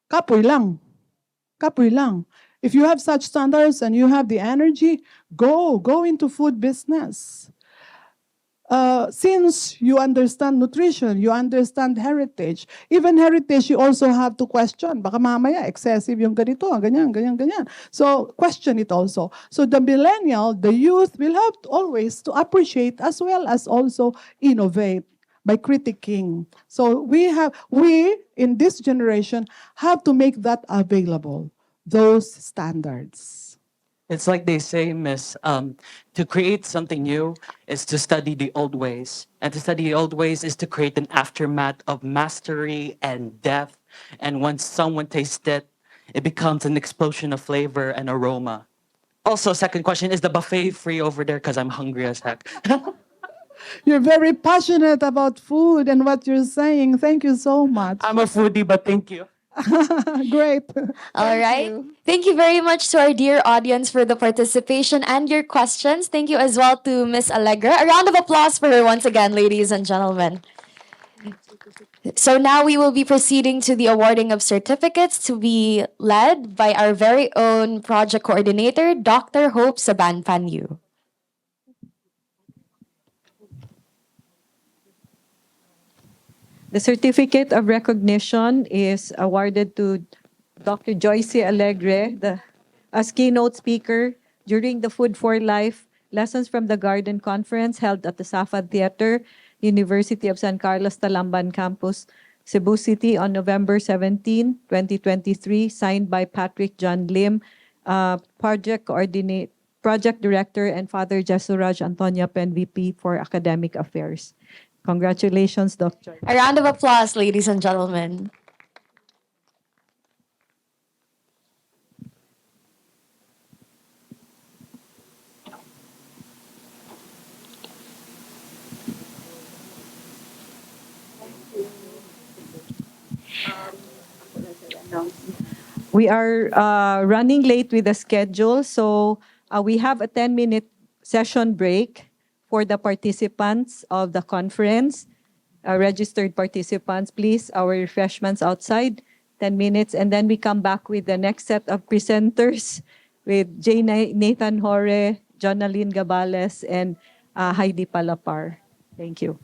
kapoy lang. Kapoy lang. If you have such standards and you have the energy, go into food business. Since you understand nutrition, you understand heritage. Even heritage, you also have to question. Baka mamaya, excessive yung ganito, ganyan, ganyan, ganyan. So, question it also. So, the millennial, the youth, will have to always to appreciate as well as also innovate by critiquing. So, we in this generation, have to make that available, those standards. It's like they say, Miss, to create something new is to study the old ways. And to study the old ways is to create an aftermath of mastery and depth. And once someone tastes it, it becomes an explosion of flavor and aroma. Also, second question, is the buffet free over there? Because I'm hungry as heck. You're very passionate about food and what you're saying. Thank you so much. I'm a foodie, but thank you. Great. All right. Thank you very much to our dear audience for the participation and your questions. Thank you as well to Miss Allegra. A round of applause for her once again, ladies and gentlemen. So now we will be proceeding to the awarding of certificates to be led by our very own project coordinator, Dr. Hope Saban-Panyu. The certificate of recognition is awarded to Dr. Joyce Alegre as keynote speaker during the Food for Life Lessons from the Garden Conference held at the Safa Theater, University of San Carlos Talamban Campus, Cebu City on November 17, 2023, signed by Patrick John Lim, project director, and Father Jesuraj Antonia Pen, VP for Academic Affairs. Congratulations, Dr. A round of applause, ladies and gentlemen. We are running late with the schedule, so we have a 10-minute session break for the participants of the conference. Registered participants, please, our refreshments outside, 10 minutes, and then we come back with the next set of presenters with Nathan Hore, Jonaline Gabales, and Heidi Palapar. Thank you.